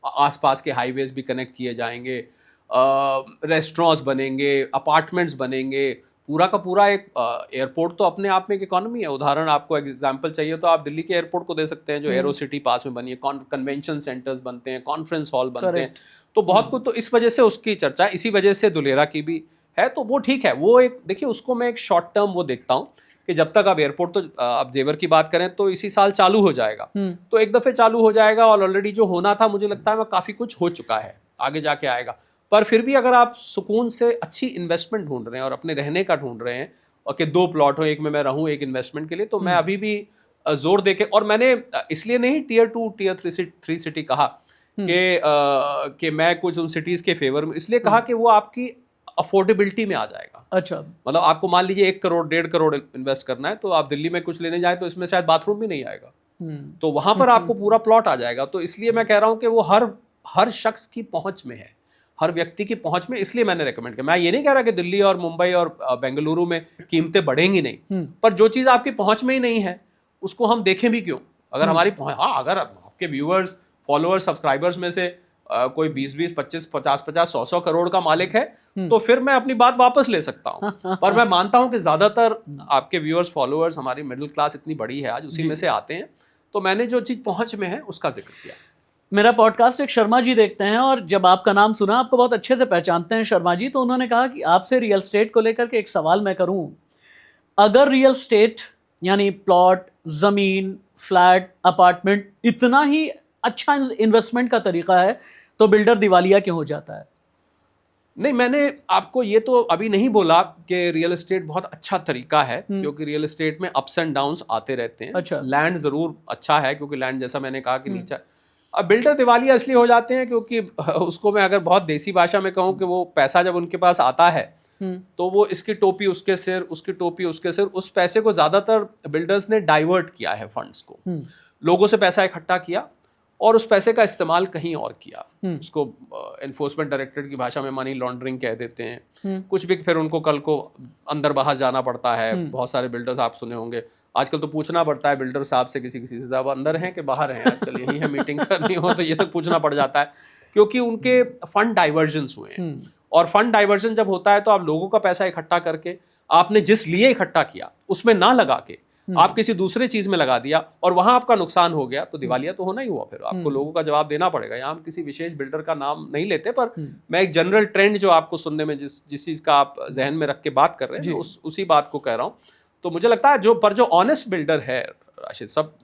आसपास के हाईवेज भी कनेक्ट किए जाएंगे, रेस्टोरेंट्स बनेंगे, अपार्टमेंट्स बनेंगे, पूरा का पूरा एक एयरपोर्ट तो अपने आप में एक इकोनॉमी है। उदाहरण आपको एग्जांपल चाहिए तो आप दिल्ली के एयरपोर्ट को दे सकते हैं जो एरो सिटी पास में बनी है। कन्वेंशन सेंटर्स बनते हैं, कॉन्फ्रेंस हॉल बनते हैं, तो बहुत कुछ। तो इस वजह से उसकी चर्चा है, इसी वजह से धुलेरा की भी है। तो वो ठीक है, वो एक देखिए उसको मैं एक शॉर्ट टर्म वो देखता हूँ कि जब तक आप एयरपोर्ट, तो आप जेवर की बात करें तो इसी साल चालू हो जाएगा, तो एक दफ़े चालू हो जाएगा और ऑलरेडी जो होना था मुझे लगता है वह काफ़ी कुछ हो चुका है, आगे जाके आएगा। पर फिर भी अगर आप सुकून से अच्छी इन्वेस्टमेंट ढूंढ रहे हैं और अपने रहने का ढूंढ रहे हैं, और कि 2 प्लॉट हो, एक में मैं रहूं एक इन्वेस्टमेंट के लिए, तो मैं अभी भी जोर देके, और मैंने इसलिए नहीं टीयर 2 टीयर 3 सिटी कहा कि मैं कुछ उन सिटीज़ के फेवर में, इसलिए कहा कि वो आपकी अफोर्डेबिलिटी में आ जाएगा। अच्छा। मतलब आपको मान लीजिए 1 करोड़ 1.5 करोड़ इन्वेस्ट करना है, तो आप दिल्ली में कुछ लेने जाए तो इसमें शायद बाथरूम भी नहीं आएगा, तो वहां पर आपको पूरा प्लॉट आ जाएगा। तो इसलिए मैं कह रहा हूं कि वो हर शख्स की पहुंच में है, हर व्यक्ति की पहुंच में, इसलिए मैंने रेकमेंड किया। मैं ये नहीं कह रहा कि दिल्ली और मुंबई और बेंगलुरु में कीमतें बढ़ेंगी नहीं, पर जो चीज़ आपकी पहुंच में ही नहीं है उसको हम देखें भी क्यों। अगर हमारी पहुंच, हाँ, अगर आपके व्यूअर्स, फॉलोअर्स, सब्सक्राइबर्स में से कोई 20-20, 25, 50-50, 100-100 करोड़ का मालिक है, तो फिर मैं अपनी बात वापस ले सकता हूँ। पर मैं मानता हूँ कि ज़्यादातर आपके व्यूअर्स, फॉलोअर्स, हमारी मिडिल क्लास इतनी बड़ी है आज, उसी में से आते हैं। तो मैंने जो चीज़ पहुंच में है उसका जिक्र किया। मेरा पॉडकास्ट एक शर्मा जी देखते हैं और जब आपका नाम सुना, आपको बहुत अच्छे से पहचानते हैं शर्मा जी, तो उन्होंने कहा कि आपसे रियल स्टेट को लेकर के एक सवाल मैं करूं। अगर रियल स्टेट यानी प्लॉट, ज़मीन, फ्लैट, अपार्टमेंट इतना ही अच्छा इन्वेस्टमेंट का तरीका है, तो बिल्डर दिवालिया क्यों हो जाता है? नहीं, मैंने आपको ये तो अभी नहीं बोला कि रियल एस्टेट बहुत अच्छा तरीका है, क्योंकि रियल एस्टेट में अप्स एंड डाउन्स आते रहते हैं। अच्छा। लैंड जरूर अच्छा है, क्योंकि लैंड जैसा मैंने कहा कि नीचा। अब बिल्डर दिवालिया इसलिए हो जाते हैं क्योंकि उसको मैं अगर बहुत देसी भाषा में कहूँ कि वो पैसा जब उनके पास आता है तो वो इसकी टोपी उसके सिर, उसकी टोपी उसके सिर, उस पैसे को ज्यादातर बिल्डर्स ने डाइवर्ट किया है फंड्स को। लोगों से पैसा इकट्ठा किया और उस पैसे का इस्तेमाल कहीं और किया। उसको एनफोर्समेंट डायरेक्टरेट की भाषा में मनी लॉन्ड्रिंग कह देते हैं। कुछ भी, फिर उनको कल को अंदर बाहर जाना पड़ता है। बहुत सारे बिल्डर्स आप सुने होंगे, आजकल तो पूछना पड़ता है बिल्डर साहब से, किसी किसी से, अब अंदर हैं कि बाहर हैं, आजकल यही है, मीटिंग करनी हो तो ये तक पूछना पड़ जाता है, क्योंकि उनके फंड डाइवर्जन्स हुए हैं। और फंड डाइवर्जन जब होता है तो आप लोगों का पैसा इकट्ठा करके आपने जिस लिए इकट्ठा किया उसमें ना लगा के आप किसी दूसरे चीज में लगा दिया और वहां आपका नुकसान हो गया, तो दिवालिया तो होना ही हुआ। फिर आपको लोगों का जवाब देना पड़ेगा। यहाँ हम किसी विशेष बिल्डर का नाम नहीं लेते, पर मैं एक जनरल ट्रेंड जो आपको सुनने में जिस चीज का आप जहन में रख के बात कर रहे हैं, उसी बात को कह रहा हूँ। तो मुझे लगता है जो ऑनेस्ट बिल्डर है राशिद, सब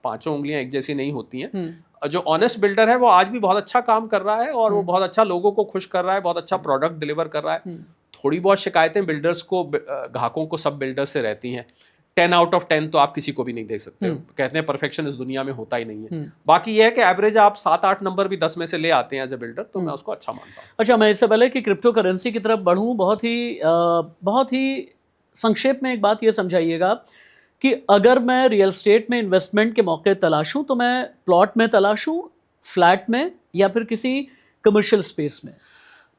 पांचों उंगलियां एक जैसी नहीं होती हैं। जो ऑनेस्ट बिल्डर है वो आज भी बहुत अच्छा काम कर रहा है और वो बहुत अच्छा लोगों को खुश कर रहा है, बहुत अच्छा प्रोडक्ट डिलीवर कर रहा है। थोड़ी बहुत शिकायतें बिल्डर्स को, ग्राहकों को सब बिल्डर्स से रहती हैं। 10 आउट ऑफ 10 तो आप किसी को भी नहीं देख सकते। कहते हैं परफेक्शन इस दुनिया में होता ही नहीं है। बाकी ये है कि एवरेज आप 7-8 नंबर भी 10 में से ले आते हैं एज ए बिल्डर, तो मैं उसको अच्छा मानता हूँ। अच्छा, मैं इससे पहले कि क्रिप्टो करेंसी की तरफ बढ़ूँ, बहुत ही संक्षेप में एक बात ये समझाइएगा कि अगर मैं रियल एस्टेट में इन्वेस्टमेंट के मौके तलाशूं तो मैं प्लॉट में तलाशूं, फ्लैट में, या फिर किसी कमर्शियल स्पेस में?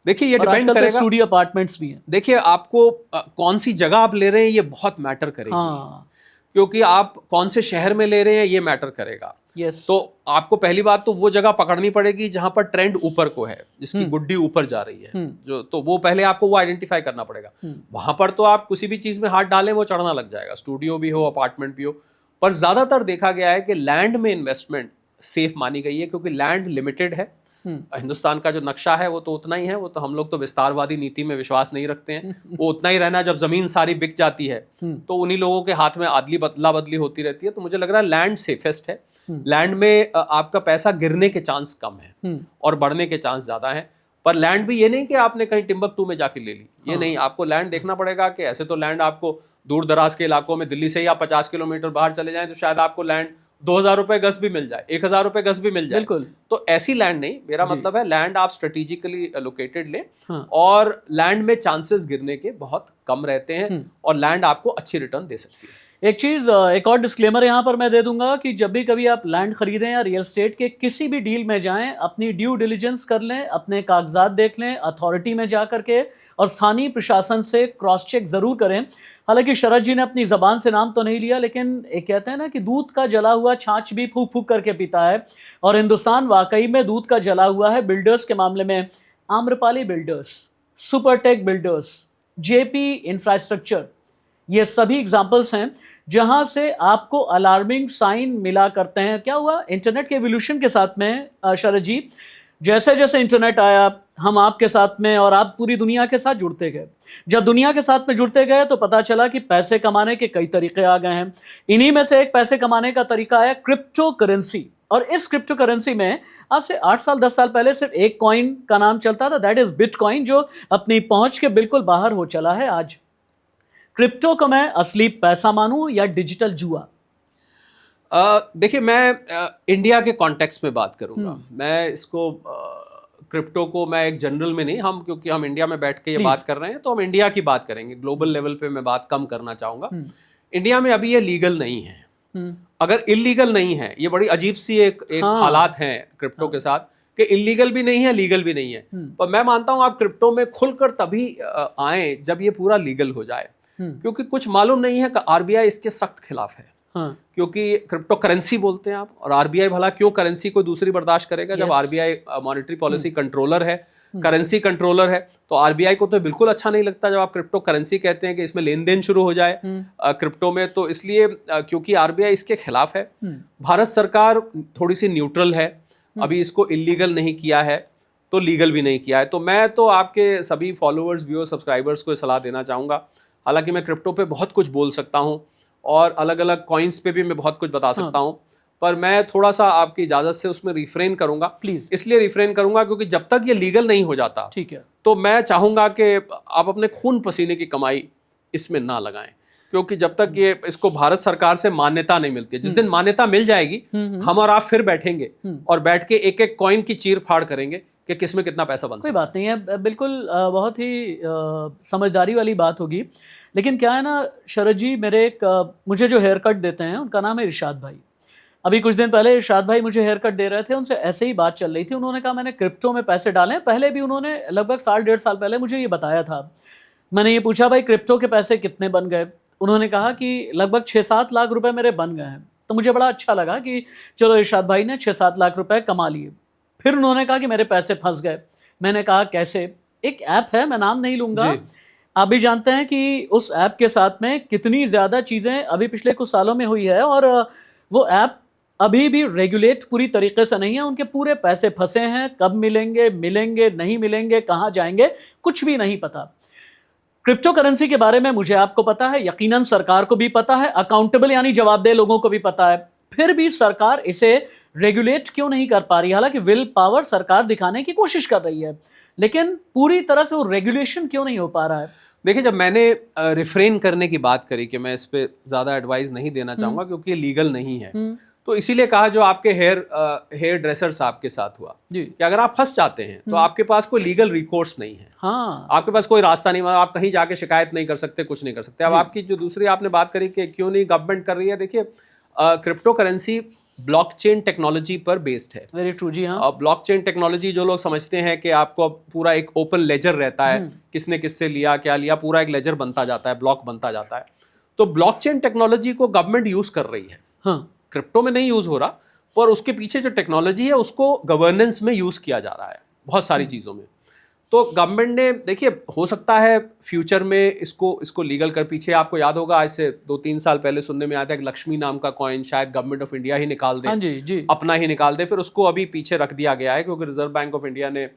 देखिए, ये डिपेंड करेगा। स्टूडियो अपार्टमेंट्स भी हैं। देखिए, आपको कौन सी जगह आप ले रहे हैं ये बहुत मैटर करेगी। हाँ। क्योंकि आप कौन से शहर में ले रहे हैं ये मैटर करेगा। यस। तो आपको पहली बात तो वो जगह पकड़नी पड़ेगी जहां पर ट्रेंड ऊपर को है, जिसकी गुड्डी ऊपर जा रही है, जो तो वो पहले आपको वो आइडेंटिफाई करना पड़ेगा। वहां पर तो आप किसी भी चीज में हाथ डालें वो चढ़ना लग जाएगा, स्टूडियो भी हो, अपार्टमेंट भी हो। पर ज्यादातर देखा गया है कि लैंड में इन्वेस्टमेंट सेफ मानी गई है, क्योंकि लैंड लिमिटेड है। हिंदुस्तान का जो नक्शा है वो तो उतना ही है। वो तो हम लोग तो विस्तारवादी नीति में विश्वास नहीं रखते हैं। वो उतना ही रहना, जब जमीन सारी बिक जाती है तो उन्हीं लोगों के हाथ में आदली बदला बदली होती रहती है। तो मुझे लग रहा है लैंड सेफेस्ट है। लैंड में आपका पैसा गिरने के चांस कम है और बढ़ने के चांस ज्यादा है। पर लैंड भी ये नहीं कि आपने कहीं टिम्बकटू में जाके ले ली, ये नहीं। आपको लैंड देखना पड़ेगा कि ऐसे तो लैंड आपको दूर दराज के इलाकों में, दिल्ली से या 50 किलोमीटर बाहर चले जाएं तो शायद आपको लैंड 2000 रुपए गज भी मिल जाए, 1000 रुपए गज भी मिल जाए। बिल्कुल। तो ऐसी लैंड नहीं, मेरा मतलब है लैंड आप स्ट्रेटेजिकली लोकेटेड लें। और लैंड में चांसेस गिरने के बहुत कम रहते हैं और लैंड आपको अच्छी रिटर्न दे सकती है। एक और डिस्क्लेमर यहाँ पर मैं दे दूंगा कि जब भी कभी आप लैंड खरीदें या रियल एस्टेट के किसी भी डील में जाएं, अपनी ड्यू डिलिजेंस कर लें, अपने कागजात देख लें, अथॉरिटी में जा करके, और स्थानीय प्रशासन से क्रॉस चेक जरूर करें। हालांकि शरद जी ने अपनी जबान से नाम तो नहीं लिया, लेकिन एक कहते हैं ना कि दूध का जला हुआ छाछ भी फूक फूक करके पीता है, और हिंदुस्तान वाकई में दूध का जला हुआ है बिल्डर्स के मामले में। Amrapali builders, Supertech builders, JP infrastructure, ये सभी एग्जाम्पल्स हैं जहां से आपको अलार्मिंग साइन मिला करते हैं। क्या हुआ इंटरनेट के एवोल्यूशन के साथ में शरद जी, जैसे जैसे इंटरनेट आया हम आपके साथ में और आप पूरी दुनिया के साथ जुड़ते गए। जब दुनिया के साथ में जुड़ते गए तो पता चला कि पैसे कमाने के कई तरीके आ गए हैं। इन्हीं में से एक पैसे कमाने का तरीका है क्रिप्टो करेंसी। और इस क्रिप्टो करेंसी में आज से 8 साल 10 साल पहले सिर्फ एक कॉइन का नाम चलता था, दैट इज बिटकॉइन, जो अपनी पहुंच के बिल्कुल बाहर हो चला है आज। क्रिप्टो को मैं असली पैसा मानूं या डिजिटल जुआ? देखिए, मैं इंडिया के कॉन्टेक्स्ट में बात करूंगा। मैं इसको क्रिप्टो को मैं एक जनरल में नहीं, क्योंकि हम इंडिया में बैठ के ये बात कर रहे हैं तो हम इंडिया की बात करेंगे। ग्लोबल लेवल पे मैं बात कम करना चाहूंगा। इंडिया में अभी ये लीगल नहीं है। अगर इलीगल नहीं है, ये बड़ी अजीब सी एक हालात हैं क्रिप्टो के साथ कि इलीगल भी नहीं है, लीगल भी नहीं है। पर मैं मानता हूं आप क्रिप्टो में खुलकर तभी आए जब ये पूरा लीगल हो जाए, क्योंकि कुछ मालूम नहीं है कि आरबीआई इसके सख्त खिलाफ है। क्योंकि क्रिप्टो करेंसी बोलते हैं आप, और आरबीआई भला क्यों करेंसी को दूसरी बर्दाश्त करेगा? जब आरबीआई मॉनेटरी पॉलिसी कंट्रोलर है, करेंसी कंट्रोलर है, तो आरबीआई को तो बिल्कुल अच्छा नहीं लगता जब आप क्रिप्टो करेंसी कहते हैं कि इसमें लेन देन शुरू हो जाए क्रिप्टो में। तो इसलिए क्योंकि आरबीआई इसके खिलाफ है, भारत सरकार थोड़ी सी न्यूट्रल है, अभी इसको इलीगल नहीं किया है तो लीगल भी नहीं किया है। तो मैं तो आपके सभी फॉलोअर्स, व्यूअर्स, सब्सक्राइबर्स को सलाह देना चाहूँगा। हालांकि मैं क्रिप्टो पे बहुत कुछ बोल सकता हूँ और अलग अलग कॉइन्स पे भी मैं बहुत कुछ बता सकता हूँ, पर मैं थोड़ा सा आपकी इजाज़त से उसमें रिफ्रेन करूंगा। प्लीज। इसलिए रिफ्रेन करूंगा क्योंकि जब तक ये लीगल नहीं हो जाता, ठीक है, तो मैं चाहूंगा कि आप अपने खून पसीने की कमाई इसमें ना लगाएं, क्योंकि जब तक ये इसको भारत सरकार से मान्यता नहीं मिलती है, जिस दिन मान्यता मिल जाएगी हम और आप फिर बैठेंगे और बैठ के एक एक कॉइन की चीर फाड़ करेंगे कि किसमें कितना पैसा बन कोई सकता है। बात नहीं है, बिल्कुल बहुत ही समझदारी वाली बात होगी। लेकिन क्या है ना शरद जी, मेरे एक मुझे जो हेयर कट देते हैं उनका नाम है इरशाद भाई। अभी कुछ दिन पहले इरशाद भाई मुझे हेयर कट दे रहे थे, उनसे ऐसे ही बात चल रही थी। उन्होंने कहा मैंने क्रिप्टो में पैसे डाले हैं। पहले भी उन्होंने लगभग 1.5 साल पहले मुझे ये बताया था। मैंने ये पूछा भाई क्रिप्टो के पैसे कितने बन गए? उन्होंने कहा कि लगभग 6-7 लाख रुपए मेरे बन गए हैं। तो मुझे बड़ा अच्छा लगा कि चलो इरशाद भाई ने 6-7 लाख रुपए कमा लिए। फिर उन्होंने कहा कि मेरे पैसे फंस गए। मैंने कहा कैसे? एक ऐप है, मैं नाम नहीं लूंगा, जी। आप भी जानते हैं कि उस ऐप के साथ में कितनी ज़्यादा चीज़ें अभी पिछले कुछ सालों में हुई है, और वो ऐप अभी भी रेगुलेट पूरी तरीके से नहीं है। उनके पूरे पैसे फंसे हैं, कब मिलेंगे, मिलेंगे नहीं मिलेंगे, कहाँ जाएंगे, कुछ भी नहीं पता। क्रिप्टो करेंसी के बारे में मुझे आपको पता है, यकीनन सरकार को भी पता है, अकाउंटेबल यानी जवाबदेह लोगों को भी पता है। फिर भी सरकार इसे रेगुलेट क्यों नहीं कर पा रही? हालांकि विल पावर सरकार दिखाने की कोशिश कर रही है, लेकिन पूरी तरह से वो रेगुलेशन क्यों नहीं हो पा रहा है? देखिए, जब मैंने रिफ्रेन करने की बात करी कि मैं इस पे ज़्यादा एडवाइस नहीं देना चाहूँगा क्योंकि ये लीगल नहीं है, तो इसीलिए कहा जो आपके हेयर ड्रेसर्स आपके साथ हुआ जी। कि अगर आप फंस जाते हैं तो आपके पास कोई लीगल रिकोर्स नहीं है, हाँ, आपके पास कोई रास्ता नहीं, मतलब आप कहीं जाके शिकायत नहीं कर सकते, कुछ नहीं कर सकते। अब आपकी जो दूसरी आपने बात करी कि क्यों नहीं गवर्नमेंट कर रही है, देखिए क्रिप्टो करेंसी ब्लॉकचेन टेक्नोलॉजी पर बेस्ड है। वेरी ट्रू जी। हाँ, ब्लॉकचेन टेक्नोलॉजी जो लोग समझते हैं कि आपको अब पूरा एक ओपन लेजर रहता है, किसने किससे लिया क्या लिया, पूरा एक लेजर बनता जाता है, ब्लॉक बनता जाता है। तो ब्लॉकचेन टेक्नोलॉजी को गवर्नमेंट यूज कर रही है, हाँ, क्रिप्टो में नहीं यूज हो रहा, पर उसके पीछे जो टेक्नोलॉजी है उसको गवर्नेंस में यूज किया जा रहा है बहुत सारी चीजों में। तो गवर्नमेंट ने, देखिए, हो सकता है फ्यूचर में इसको लीगल कर, पीछे आपको याद होगा आज से 2-3 साल पहले सुनने में आया था एक लक्ष्मी नाम का कॉइन शायद गवर्नमेंट ऑफ इंडिया ही निकाल दे, हाँ जी जी। अपना ही निकाल दे, फिर उसको अभी पीछे रख दिया गया है क्योंकि रिजर्व बैंक ऑफ इंडिया ने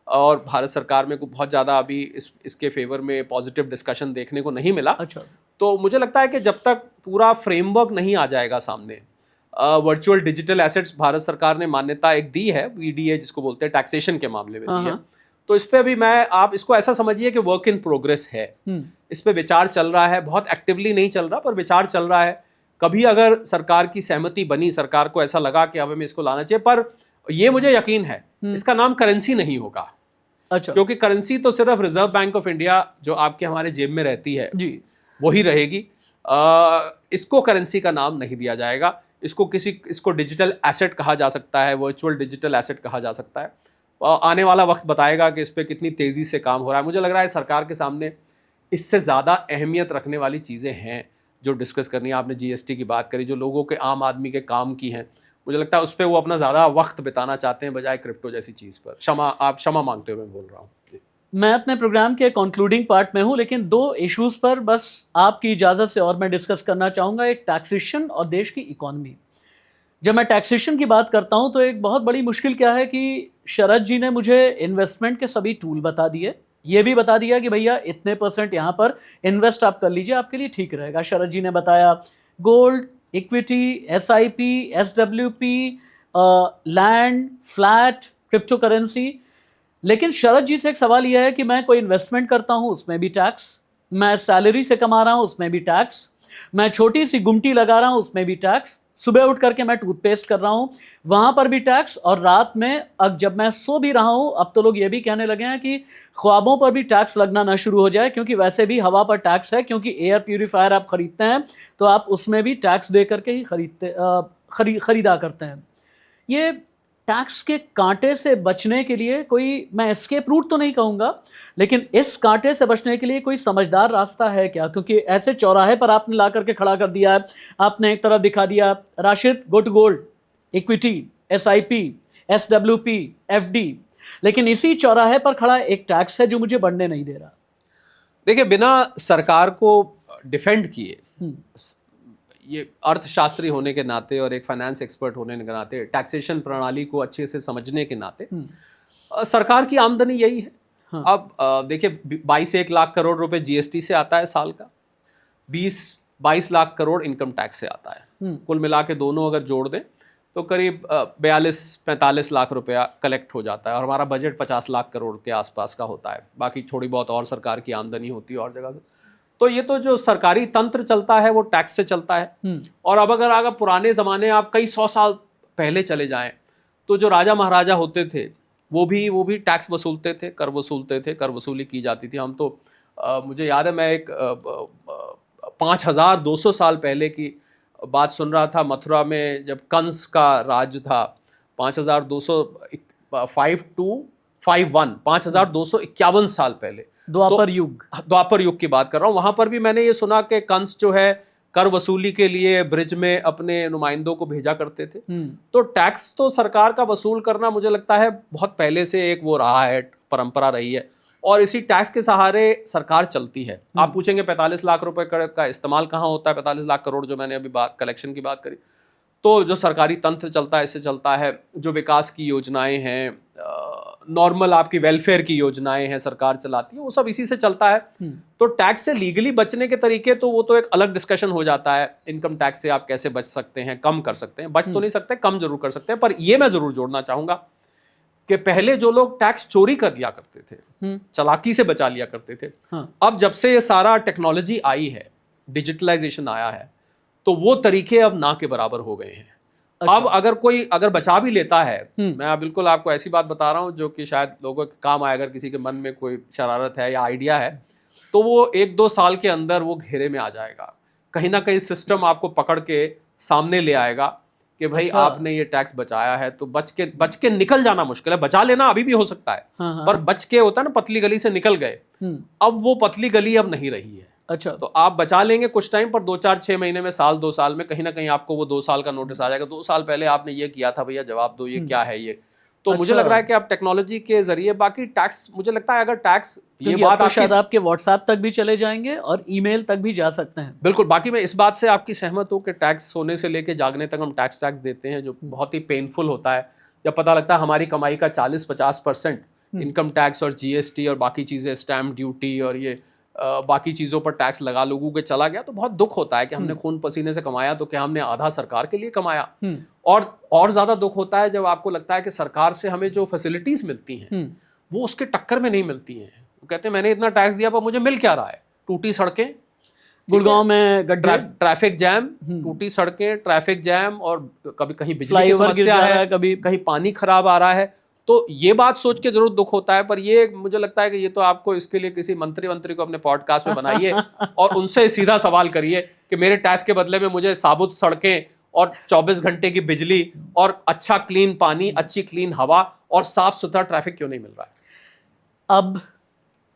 और भारत सरकार में कुछ बहुत ज़्यादा अभी इसके फेवर में पॉजिटिव डिस्कशन देखने को नहीं मिला। अच्छा, तो मुझे लगता है कि जब तक पूरा फ्रेमवर्क नहीं आ जाएगा सामने, वर्चुअल डिजिटल एसेट्स भारत सरकार ने मान्यता एक दी है, वीडीए जिसको बोलते हैं, टैक्सेशन के मामले में दी है, तो इस पे अभी आप इसको ऐसा समझिए कि वर्क इन प्रोग्रेस है। इस पे विचार चल रहा है, बहुत एक्टिवली नहीं चल रहा पर विचार चल रहा है। कभी अगर सरकार की सहमति बनी, सरकार को ऐसा लगा कि अब हमें इसको लाना चाहिए, पर ये मुझे यकीन है इसका नाम करेंसी नहीं होगा। अच्छा, क्योंकि करेंसी तो सिर्फ रिजर्व बैंक ऑफ इंडिया जो आपके हमारे जेब में रहती है जी, वही रहेगी। इसको करेंसी का नाम नहीं दिया जाएगा। इसको डिजिटल एसेट कहा जा सकता है, वर्चुअल डिजिटल एसेट कहा जा सकता है। आने वाला वक्त बताएगा कि इस पर कितनी तेज़ी से काम हो रहा है। मुझे लग रहा है सरकार के सामने इससे ज़्यादा अहमियत रखने वाली चीज़ें हैं जो डिस्कस करनी है। आपने जीएसटी की बात करी, जो लोगों के आम आदमी के काम की हैं, मुझे लगता है उस पर वो अपना ज़्यादा वक्त बिताना चाहते हैं बजाय क्रिप्टो जैसी चीज़ पर। क्षमा मांगते हुए मैं बोल रहा हूँ। मैं अपने प्रोग्राम के कंक्लूडिंग पार्ट में हूं, लेकिन 2 इश्यूज पर बस आपकी इजाज़त से और मैं डिस्कस करना चाहूँगा, एक टैक्सेशन और देश की इकोनॉमी। जब मैं टैक्सेशन की बात करता हूं तो एक बहुत बड़ी मुश्किल क्या है कि शरद जी ने मुझे इन्वेस्टमेंट के सभी टूल बता दिए, ये भी बता दिया कि भैया इतने % यहाँ पर इन्वेस्ट आप कर लीजिए, आपके लिए ठीक रहेगा। शरद जी ने बताया gold, equity, SIP, SWP, land, flat, crypto currency. लेकिन शरद जी से एक सवाल यह है कि मैं कोई इन्वेस्टमेंट करता हूं उसमें भी टैक्स, मैं सैलरी से कमा रहा हूं उसमें भी टैक्स, मैं छोटी सी गुमटी लगा रहा हूं उसमें भी टैक्स, सुबह उठ करके मैं टूथपेस्ट कर रहा हूं वहां पर भी टैक्स, और रात में अब जब मैं सो भी रहा हूं, अब तो लोग ये भी कहने लगे हैं कि ख्वाबों पर भी टैक्स लगना ना शुरू हो जाए, क्योंकि वैसे भी हवा पर टैक्स है, क्योंकि एयर प्यूरीफायर आप खरीदते हैं तो आप उसमें भी टैक्स दे करके ही खरीदा करते हैं। ये टैक्स के कांटे से बचने के लिए कोई, मैं एस्केप रूट तो नहीं कहूँगा, लेकिन इस कांटे से बचने के लिए कोई समझदार रास्ता है क्या? क्योंकि ऐसे चौराहे पर आपने ला करके खड़ा कर दिया है, आपने एक तरफ दिखा दिया Rashid go to gold, equity, SIP, SWP, FD, लेकिन इसी चौराहे पर खड़ा एक टैक्स है जो मुझे बढ़ने नहीं दे रहा। देखिए, बिना सरकार को डिफेंड किए, ये अर्थशास्त्री होने के नाते और एक फाइनेंस एक्सपर्ट होने के नाते, टैक्सेशन प्रणाली को अच्छे से समझने के नाते, सरकार की आमदनी यही है। हाँ। अब देखिए, 22-1 लाख करोड़ रुपए GST से आता है साल का, 20-22 लाख करोड़ इनकम टैक्स से आता है। कुल मिला के दोनों अगर जोड़ दें तो करीब 42-45 लाख रुपया कलेक्ट हो जाता है, और हमारा बजट 50 लाख करोड़ के आसपास का होता है। बाकी थोड़ी बहुत और सरकार की आमदनी होती है और जगह से। तो ये तो जो सरकारी तंत्र चलता है वो टैक्स से चलता है। और अब अगर पुराने ज़माने आप कई 100 साल पहले चले जाएं, तो जो राजा महाराजा होते थे वो भी टैक्स वसूलते थे, कर वसूलते थे, कर वसूली की जाती थी। हम तो मुझे याद है, मैं एक 5200 साल पहले की बात सुन रहा था, मथुरा में जब कंस का राज था, 5251 साल पहले, द्वापर युग, द्वापर युग की बात कर रहा हूँ। वहां पर भी मैंने ये सुना कि कंस जो है कर वसूली के लिए ब्रिज में अपने नुमाइंदों को भेजा करते थे। तो टैक्स तो सरकार का वसूल करना मुझे लगता है बहुत पहले से एक वो रहा है, परंपरा रही है, और इसी टैक्स के सहारे सरकार चलती है। आप पूछेंगे 45 लाख रुपए का इस्तेमाल कहाँ होता है, 45 लाख करोड़ जो मैंने अभी कलेक्शन की बात करी, तो जो सरकारी तंत्र चलता है इससे चलता है। जो विकास की योजनाएं हैं, नॉर्मल आपकी वेलफेयर की योजनाएं हैं सरकार चलाती है, वो सब इसी से चलता है। तो टैक्स से लीगली बचने के तरीके तो वो तो एक अलग डिस्कशन हो जाता है। इनकम टैक्स से आप कैसे बच सकते हैं, कम कर सकते हैं, बच तो नहीं सकते, कम जरूर कर सकते हैं। पर ये मैं जरूर जोड़ना चाहूंगा कि पहले जो लोग टैक्स चोरी कर लिया करते थे, चालाकी से बचा लिया करते थे, अब जब से ये सारा टेक्नोलॉजी आई है, डिजिटलाइजेशन आया है, तो वो तरीके अब ना के बराबर हो गए हैं। अच्छा। अब अगर बचा भी लेता है, मैं बिल्कुल आपको ऐसी बात बता रहा हूं जो कि शायद लोगों के काम आए, अगर किसी के मन में कोई शरारत है या आइडिया है, तो वो 1-2 साल के अंदर वो घेरे में आ जाएगा। कहीं ना कहीं सिस्टम आपको पकड़ के सामने ले आएगा कि भाई अच्छा, आपने ये टैक्स बचाया है, तो बच के निकल जाना मुश्किल है। बचा लेना अभी भी हो सकता है, पर बच के होता है ना, पतली गली से निकल गए। अब वो पतली गली अब नहीं रही है। अच्छा, तो आप बचा लेंगे कुछ टाइम, पर 2-4-6 महीने में, साल 2 साल में कहीं ना कहीं आपको वो 2 साल का नोटिस आ जाएगा, 2 साल पहले आपने ये किया था, भैया जवाब दो, ये क्या है ये। तो मुझे लग रहा है कि आप टेक्नोलॉजी के जरिए, बाकी टैक्स मुझे लगता है अगर टैक्स ये बात शायद आपके व्हाट्सएप तक भी चले जाएंगे और ईमेल तक भी जा सकते हैं। बिल्कुल। बाकी मैं इस बात से आपकी सहमत हूँ कि टैक्स सोने से लेके जागने तक हम टैक्स देते हैं, जो बहुत ही पेनफुल होता है। जब पता लगता है हमारी कमाई का 40-50% इनकम टैक्स और जीएसटी और बाकी चीज़ें, स्टैम्प ड्यूटी और ये बाकी चीज़ों पर टैक्स लगा लोगों के चला गया, तो बहुत दुख होता है कि हमने खून पसीने से कमाया, तो क्या हमने आधा सरकार के लिए कमाया। और ज़्यादा दुख होता है जब आपको लगता है कि सरकार से हमें जो फैसिलिटीज़ मिलती हैं वो उसके टक्कर में नहीं मिलती हैं। वो कहते हैं मैंने इतना टैक्स दिया पर मुझे मिल क्या रहा है, टूटी सड़कें, गुड़गांव में गड्ढे, ट्रैफिक जैम, टूटी सड़कें, ट्रैफिक जैम, और कभी कहीं बिजली की समस्या है, कभी कहीं पानी खराब आ रहा है। तो ये बात सोच के जरूर दुख होता है। पर ये मुझे लगता है कि ये तो आपको इसके लिए किसी मंत्री को अपने पॉडकास्ट में बनाइए और उनसे सीधा सवाल करिए कि मेरे टैक्स के बदले में मुझे साबुत सड़कें और 24 घंटे की बिजली और अच्छा क्लीन पानी, अच्छी क्लीन हवा और साफ सुथरा ट्रैफिक क्यों नहीं मिल रहा है। अब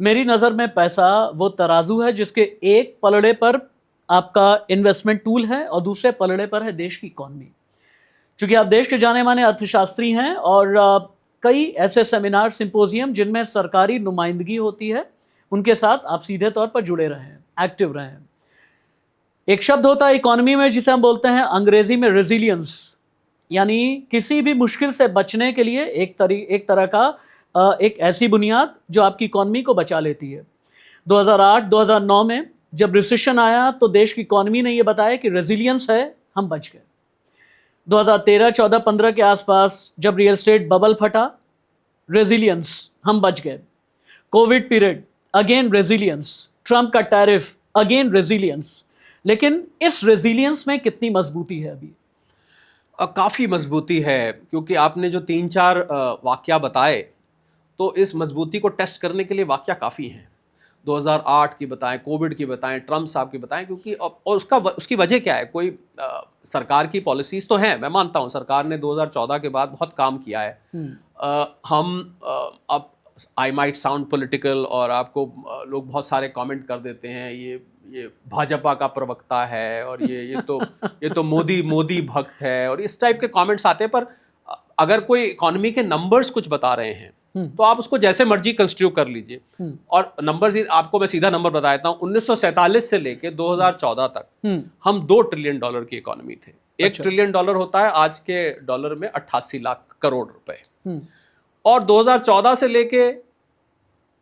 मेरी नज़र में पैसा वो तराजू है जिसके एक पलड़े पर आपका इन्वेस्टमेंट टूल है और दूसरे पलड़े पर है देश की इकॉनमी। चूंकि आप देश के जाने माने अर्थशास्त्री हैं और कई ऐसे सेमिनार, सिंपोजियम जिनमें सरकारी नुमाइंदगी होती है, उनके साथ आप सीधे तौर पर जुड़े रहे हैं, एक्टिव रहे हैं। एक शब्द होता है इकॉनमी में जिसे हम बोलते हैं अंग्रेजी में रेजिलियंस, यानी किसी भी मुश्किल से बचने के लिए एक तरह का एक ऐसी बुनियाद जो आपकी इकॉनमी को बचा लेती है। 2008-2009 में जब रिसेशन आया तो देश की इकॉनमी ने यह बताया कि रेजिलियंस है, हम बच गए। 2013-14-15 के आसपास जब रियल एस्टेट बबल फटा, रेजिलियंस, हम बच गए। Covid period, again resilience. Trump का टैरिफ, अगेन रेजिलियंस। लेकिन इस रेजिलियंस में कितनी मजबूती है अभी? काफ़ी मजबूती है, क्योंकि आपने जो 3-4 वाकया बताए, तो इस मजबूती को टेस्ट करने के लिए वाकया काफ़ी हैं। 2008 की बताएं, कोविड की बताएं, ट्रंप साहब की बताएं, क्योंकि और उसकी वजह क्या है? कोई सरकार की पॉलिसीज़ तो हैं, मैं मानता हूं सरकार ने 2014 के बाद बहुत काम किया है। अब आई माइट साउंड पॉलिटिकल और आपको लोग बहुत सारे कमेंट कर देते हैं, ये भाजपा का प्रवक्ता है और ये तो मोदी भक्त है और इस टाइप के कमेंट्स आते हैं। पर अगर कोई इकोनॉमी के नंबर्स कुछ बता रहे हैं तो आप उसको जैसे मर्जी कंस्ट्रक्ट कर लीजिए। और नंबर्स आपको मैं सीधा नंबर बता देता हूँ, 1947 से लेके 2014 तक हम $2 ट्रिलियन की इकोनॉमी थे। $1 ट्रिलियन होता है आज के डॉलर में 88 लाख करोड़ रुपए। और 2014 से लेके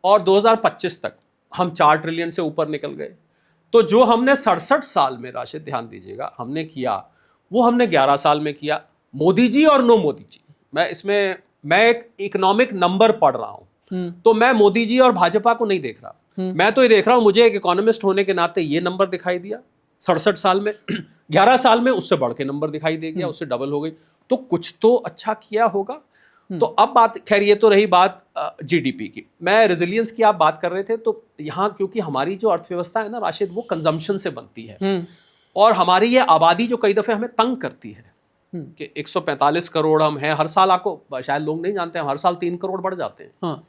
और 2025 तक हम 4 ट्रिलियन से ऊपर निकल गए। तो जो हमने 67 साल में, राशिद ध्यान दीजिएगा, हमने किया, वो हमने 11 साल में किया। मोदी जी और नो मोदी जी, मैं एक इकोनॉमिक नंबर पढ़ रहा हूं, तो मैं मोदी जी और भाजपा को नहीं देख रहा, मैं तो ये देख रहा हूं, मुझे एक इकोनॉमिस्ट होने के नाते ये नंबर दिखाई दिया 67 साल में 11 साल में उससे बढ़ के नंबर दिखाई दे गया, उससे डबल हो गई, तो कुछ तो अच्छा किया होगा। तो अब बात, खैर ये तो रही बात जीडीपी की। मैं रेजिलियंस की आप बात कर रहे थे, तो यहाँ क्योंकि हमारी जो अर्थव्यवस्था है ना राशिद, वो कंजम्पशन से बनती है, और हमारी ये आबादी जो कई दफे हमें तंग करती है कि 145 करोड़ हम हैं हर साल, आपको शायद लोग नहीं जानते हैं, हर साल 3 करोड़ बढ़ जाते हैं। हाँ।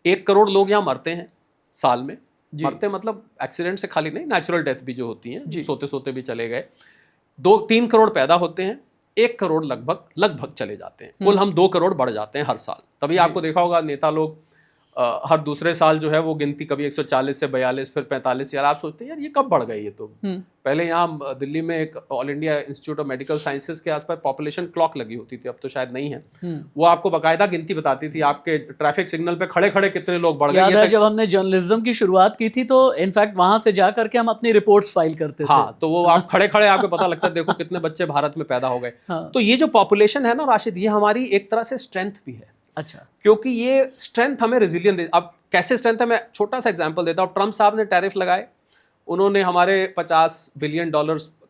1 करोड़ लोग यहाँ मरते हैं साल में, मरते मतलब एक्सीडेंट से खाली नहीं, नेचुरल डेथ भी जो होती हैं, सोते सोते भी चले गए। 2-3 करोड़ पैदा होते हैं, 1 करोड़ लगभग चले जाते हैं, कुल हम 2 करोड़ बढ़ जाते हैं हर साल। तभी आपको देखा होगा नेता लोग हर दूसरे साल जो है वो गिनती कभी 140 से 42 फिर 45, यार आप सोचते हैं यार ये कब बढ़ गई, ये तो पहले यहाँ दिल्ली में एक all India institute of medical sciences के आसपास पॉपुलेशन क्लॉक लगी होती थी, अब तो शायद नहीं है, वो आपको बकायदा गिनती बताती थी आपके ट्रैफिक सिग्नल पे खड़े खड़े कितने लोग बढ़ गए। जब हमने जर्नलिज्म की शुरुआत की थी तो इनफैक्ट वहां से जा करके हम अपनी रिपोर्ट्स फाइल करते थे। हाँ, तो वो आप खड़े खड़े आपको पता लगता है देखो कितने बच्चे भारत में पैदा हो गए। तो ये जो पॉपुलेशन है ना राशिद, ये हमारी एक तरह से स्ट्रेंथ भी है। अच्छा, क्योंकि ये स्ट्रेंथ हमें रेजिलियंट दे। अब कैसे स्ट्रेंथ है, मैं छोटा सा एग्जांपल देता हूँ। ट्रम्प साहब ने टैरिफ लगाए, उन्होंने हमारे $50 बिलियन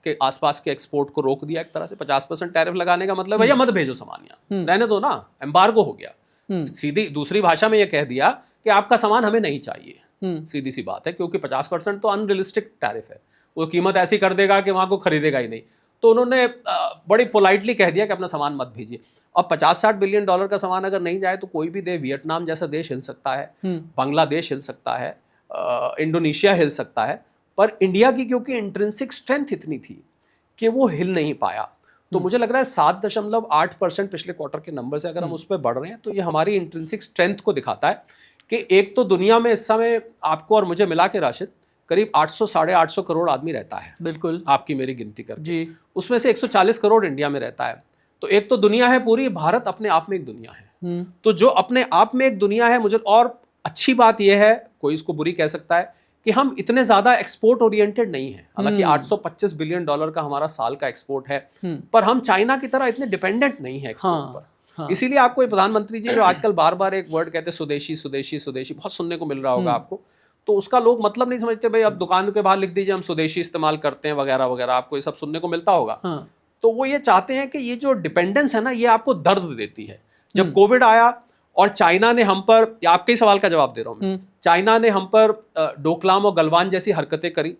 के आसपास के एक्सपोर्ट को रोक दिया एक तरह से। 50% टैरिफ लगाने का मतलब भैया मत भेजो सामान, यहाँ रहने दो ना, एम्बार्गो हो गया। सीधी दूसरी भाषा में ये कह दिया कि आपका सामान हमें नहीं चाहिए, सीधी सी बात है, क्योंकि 50% तो अनरियलिस्टिक टैरिफ है, वो कीमत ऐसी कर देगा कि वहां को खरीदेगा ही नहीं। तो उन्होंने बड़ी पोलाइटली कह दिया कि अपना सामान मत भेजिए। अब 50-60 बिलियन डॉलर का सामान अगर नहीं जाए तो कोई भी देश, वियतनाम जैसा देश हिल सकता है, बांग्लादेश हिल सकता है, इंडोनेशिया हिल सकता है, पर इंडिया की क्योंकि इंट्रिंसिक स्ट्रेंथ इतनी थी कि वो हिल नहीं पाया। तो मुझे लग रहा है 7.8% पिछले क्वार्टर के नंबर से अगर हम उस पर बढ़ रहे हैं तो ये हमारी इंट्रिंसिक स्ट्रेंथ को दिखाता है कि एक तो दुनिया में इस समय आपको और मुझे मिला के राशिद करीब 800-850 करोड़ आदमी रहता है, बिल्कुल आपकी मेरी गिनती करके, उसमें से 140 करोड़ इंडिया में रहता है। तो एक तो दुनिया है पूरी, भारत अपने आप में एक दुनिया है। तो जो अपने आप में एक दुनिया है, मुझे और अच्छी बात यह है, कोई इसको बुरी कह सकता है, कि हम इतने ज्यादा एक्सपोर्ट ओरिएंटेड नहीं है। हालांकि 825 बिलियन डॉलर का हमारा साल का एक्सपोर्ट है, पर हम चाइना की तरह इतने डिपेंडेंट नहीं है एक्सपोर्ट पर। इसीलिए आपको ये प्रधानमंत्री जी जो आजकल बार बार एक वर्ड कहते हैं स्वदेशी स्वदेशी स्वदेशी, बहुत सुनने को मिल रहा होगा आपको, तो उसका लोग मतलब नहीं समझते। भाई अब दुकान के बाहर लिख दीजिए हम स्वदेशी इस्तेमाल करते हैं वगैरह वगैरह, आपको ये सब सुनने को मिलता होगा। तो वो ये चाहते हैं कि ये जो डिपेंडेंस है ना, ये आपको दर्द देती है। जब कोविड आया और चाइना ने हम पर, आपके ही सवाल का जवाब दे रहा हूं मैं, चाइना ने हम पर डोकलाम और गलवान जैसी हरकतें करी,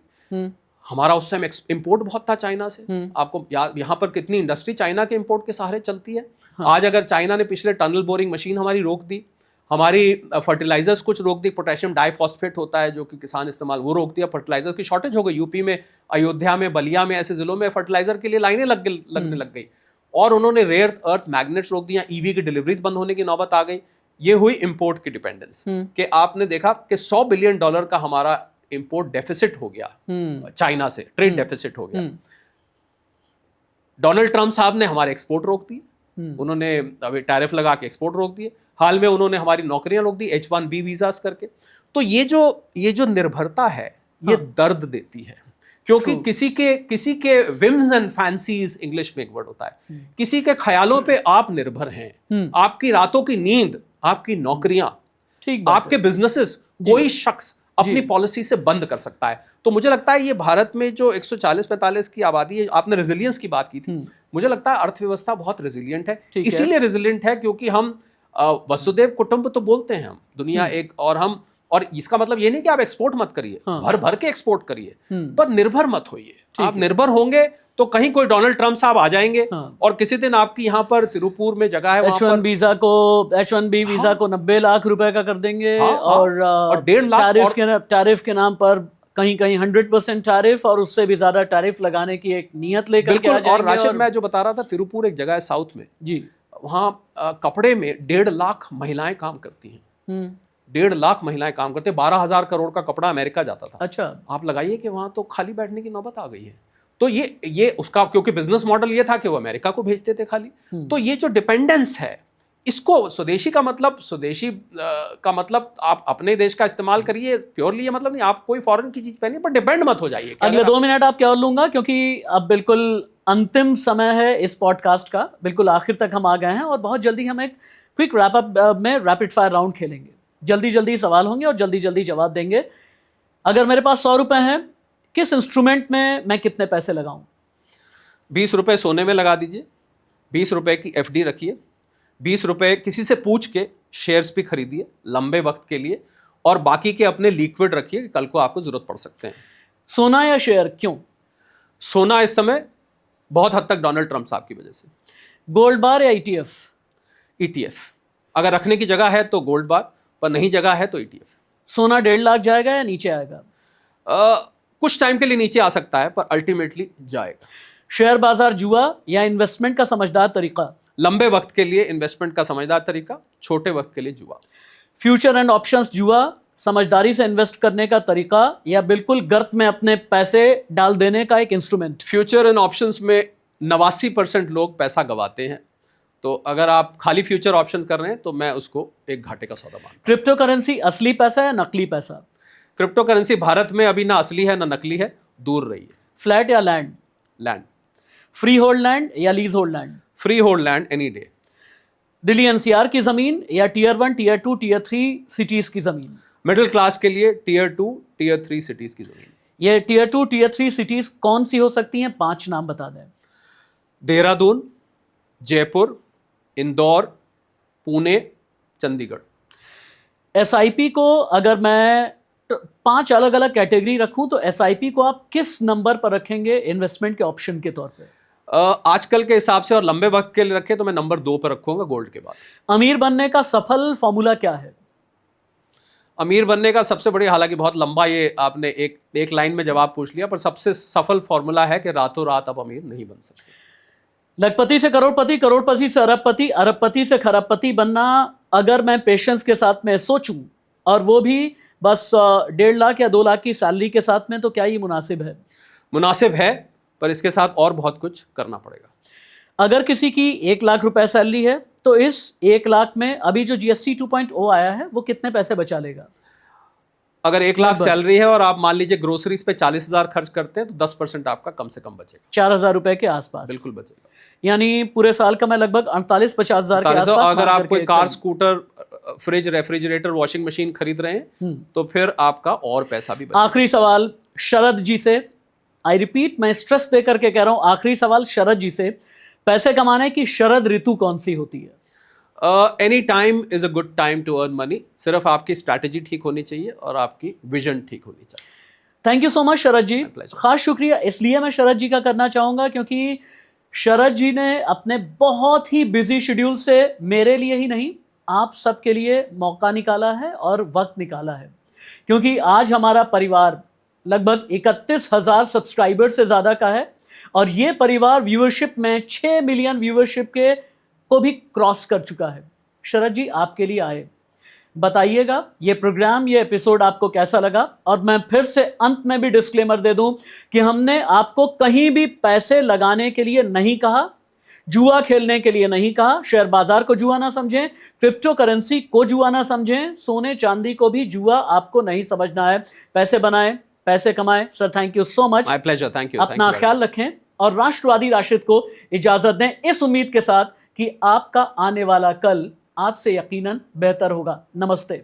हमारा उस समय इंपोर्ट बहुत था चाइना से। आपको यहाँ पर कितनी इंडस्ट्री चाइना के इंपोर्ट के सहारे चलती है। आज अगर चाइना ने पिछले टनल बोरिंग मशीन हमारी रोक दी, हमारी फर्टिलाइजर्स कुछ रोक दी, पोटेशियम डाइफॉस्फेट होता है जो कि किसान इस्तेमाल, वो रोक दिया, फर्टिलाइजर्स की शॉर्टेज हो गई। यूपी में, अयोध्या में, बलिया में, ऐसे जिलों में फर्टिलाइजर के लिए लाइनें लगने लग गई। और उन्होंने रेयर अर्थ मैग्नेट्स रोक दिया, ईवी की डिलीवरीज बंद होने की नौबत आ गई। ये हुई इंपोर्ट की डिपेंडेंस, कि आपने देखा कि $100 बिलियन का हमारा इंपोर्ट डेफिसिट हो गया चाइना से, ट्रेड डेफिसिट हो गया। डोनाल्ड ट्रम्प साहब ने हमारे एक्सपोर्ट रोक दिए, उन्होंने अभी टैरिफ लगा के एक्सपोर्ट रोक दिए। हाल में उन्होंने हमारी नौकरियां रोक दी H1B वीजास करके। तो ये जो निर्भरता है, ये दर्द देती है, क्योंकि किसी के विम्स एंड फैंसीज, इंग्लिश में एक वर्ड होता है, किसी के ख्यालों पे आप निर्भर हैं। आपकी रातों की नींद, आपकी नौकरियां, आपके बिजनेसेस कोई शख्स अपनी पॉलिसी से बंद कर सकता है। तो मुझे लगता है ये भारत में जो 140-45 की आबादी है, आपने रेजिलियंस की बात की थी, मुझे लगता है अर्थव्यवस्था बहुत रेजिलियंट है। इसीलिए रेजिलियंट है क्योंकि हम वसुदेव कुटुंब तो बोलते हैं हम, दुनिया एक, और इसका मतलब ये नहीं कि आप एक्सपोर्ट मत करिए, भर भर के एक्सपोर्ट करिए, पर निर्भर मत होइए। आप निर्भर होंगे तो कहीं कोई डोनाल्ड ट्रम्प साहब आ जाएंगे, और किसी दिन आपकी यहाँ पर तिरुपुर में जगह है, H1B वीजा को 90 लाख रुपए का कर देंगे, और 1.5 लाख टैरिफ के नाम पर कहीं 100% टैरिफ और उससे भी ज्यादा टैरिफ लगाने की एक नियत लेकर के आ जाएंगे। और राशिद, मैं जो बता रहा था, तिरुपुर एक जगह है साउथ में जी, वहाँ कपड़े में 1.5 लाख महिलाएं काम करती हैं। 1.5 लाख महिलाएं काम करते हैं। 12,000 करोड़ का कपड़ा अमेरिका जाता था। अच्छा, आप लगाइए कि वहां तो खाली बैठने की नौबत आ गई है। तो ये उसका, क्योंकि बिजनेस मॉडल ये था कि वो अमेरिका को भेजते थे खाली। तो ये जो डिपेंडेंस है, इसको स्वदेशी का मतलब आप अपने देश का इस्तेमाल करिए, प्योरली ये मतलब नहीं आप कोई फॉरेन की चीज पहनिए, पर डिपेंड मत हो जाइए। अगले 2 मिनट आप क्या और लूंगा, क्योंकि अब बिल्कुल अंतिम समय है इस पॉडकास्ट का, बिल्कुल आखिर तक हम आ गए हैं और बहुत जल्दी हम एक क्विक रैप अप में रैपिड फायर राउंड खेलेंगे। जल्दी जल्दी सवाल होंगे और जल्दी जल्दी जवाब देंगे। अगर मेरे पास 100 रुपए हैं, किस इंस्ट्रूमेंट में मैं कितने पैसे लगाऊं? 20 रुपए सोने में लगा दीजिए, 20 रुपए की एफडी रखिए, 20 रुपए किसी से पूछ के शेयर्स भी खरीदिए लंबे वक्त के लिए, और बाकी के अपने लिक्विड रखिए कि कल को आपको जरूरत पड़ सकते हैं। सोना या शेयर, क्यों? सोना इस समय बहुत हद तक डोनाल्ड ट्रंप साहब की वजह से। गोल्ड बार या ईटीएफ? ईटीएफ, अगर रखने की जगह है तो गोल्ड बार, पर नहीं जगह है तो ईटीएफ। सोना 1.5 लाख जाएगा या नीचे आएगा? कुछ टाइम के लिए नीचे आ सकता है, पर अल्टीमेटली जाएगा। शेयर बाजार जुआ या इन्वेस्टमेंट का समझदार तरीका? लंबे वक्त के लिए इन्वेस्टमेंट का समझदार तरीका, छोटे वक्त के लिए जुआ। फ्यूचर एंड ऑप्शंस जुआ, समझदारी से इन्वेस्ट करने का तरीका या बिल्कुल गर्त में अपने पैसे डाल देने का एक इंस्ट्रूमेंट? फ्यूचर एंड ऑप्शंस में 89% लोग पैसा गवाते हैं, तो अगर आप खाली फ्यूचर ऑप्शन कर रहे हैं तो मैं उसको एक घाटे का सौदा मानता हूं। क्रिप्टो करेंसी असली पैसा या नकली पैसा? क्रिप्टो करेंसी भारत में अभी ना असली है ना नकली है, दूर रही है। फ्लैट या land? Land. Freehold land या leasehold land? Freehold land any day. Delhi NCR की जमीन या टियर 1, टियर 2, टियर 3 सिटीज की जमीन? मिडिल क्लास के लिए टियर 2, टियर 3 सिटीज की जमीन। ये टियर 2, टियर 3 सिटीज कौन सी हो सकती हैं? 5 नाम बता दें। देहरादून, जयपुर, इंदौर, पुणे, चंडीगढ़। एसआईपी को अगर मैं 5 अलग अलग कैटेगरी रखूं तो एसआईपी को आप किस नंबर पर रखेंगे इन्वेस्टमेंट के ऑप्शन के तौर पे? आजकल के हिसाब से और लंबे वक्त के लिए रखे तो मैं नंबर 2 पर रखूंगा, गोल्ड के बाद। अमीर बनने का सफल फॉर्मूला क्या है? अमीर बनने का सबसे बड़ी, हालांकि बहुत लंबा ये आपने एक लाइन में जवाब पूछ लिया, पर सबसे सफल फॉर्मूला है कि रातों रात आप अमीर नहीं बन सकते। लखपति से करोड़पति, करोड़पति से अरबपति, अरबपति से खरबपति बनना अगर मैं पेशेंस के साथ में सोचूं और वो भी बस 1.5 लाख या 2 लाख की सैलरी के साथ में, तो क्या ये मुनासिब है? मुनासिब है, पर इसके साथ और बहुत कुछ करना पड़ेगा। अगर किसी की 1 लाख रुपए सैलरी है तो इस 1 लाख में अभी जो जीएसटी 2.0 आया है वो कितने पैसे बचा लेगा? अगर 1 लाख सैलरी है और आप मान लीजिए ग्रोसरीज पे 40,000 खर्च करते हैं तो 10% आपका कम से कम बचेगा। 4,000 रुपए के आसपास बिल्कुल बचेगा, यानी पूरे साल का मैं लगभग 48-50 हजार के आसपास। अगर आप कोई car, scooter, fridge, refrigerator, washing machine खरीद रहे हैं तो फिर आपका और पैसा भी बचेगा। आखिरी सवाल शरद जी से, आई रिपीट, मैं स्ट्रेस दे करके कह रहा हूं, आखिरी सवाल शरद जी से, पैसे कमाने की शरद ऋतु कौन सी होती है? Any time is a good time to earn money, सिर्फ आपकी स्ट्रैटेजी ठीक होनी चाहिए और आपकी विजन ठीक होनी चाहिए। थैंक यू सो मच शरद जी। खास शुक्रिया इसलिए मैं शरद जी का करना चाहूंगा क्योंकि शरद जी ने अपने बहुत ही बिजी शेड्यूल से मेरे लिए ही नहीं आप सबके लिए मौका निकाला है और वक्त निकाला है, क्योंकि आज हमारा परिवार लगभग 31,000 सब्सक्राइबर से ज़्यादा का है और ये परिवार व्यूअरशिप में 6 मिलियन व्यूअरशिप के को भी क्रॉस कर चुका है। शरद जी आपके लिए आए, बताइएगा ये प्रोग्राम, ये एपिसोड आपको कैसा लगा। और मैं फिर से अंत में भी डिस्क्लेमर दे दूं कि हमने आपको कहीं भी पैसे लगाने के लिए नहीं कहा, जुआ खेलने के लिए नहीं कहा। शेयर बाजार को जुआ ना समझें, क्रिप्टो करेंसी को जुआ ना समझें, सोने चांदी को भी जुआ आपको नहीं समझना है। पैसे बनाएं, पैसे कमाएं। Sir thank you so much, my pleasure, thank you. अपना ख्याल रखें और राष्ट्रवादी राशिद को इजाजत दें इस उम्मीद के साथ कि आपका आने वाला कल आज से यकीनन बेहतर होगा। नमस्ते।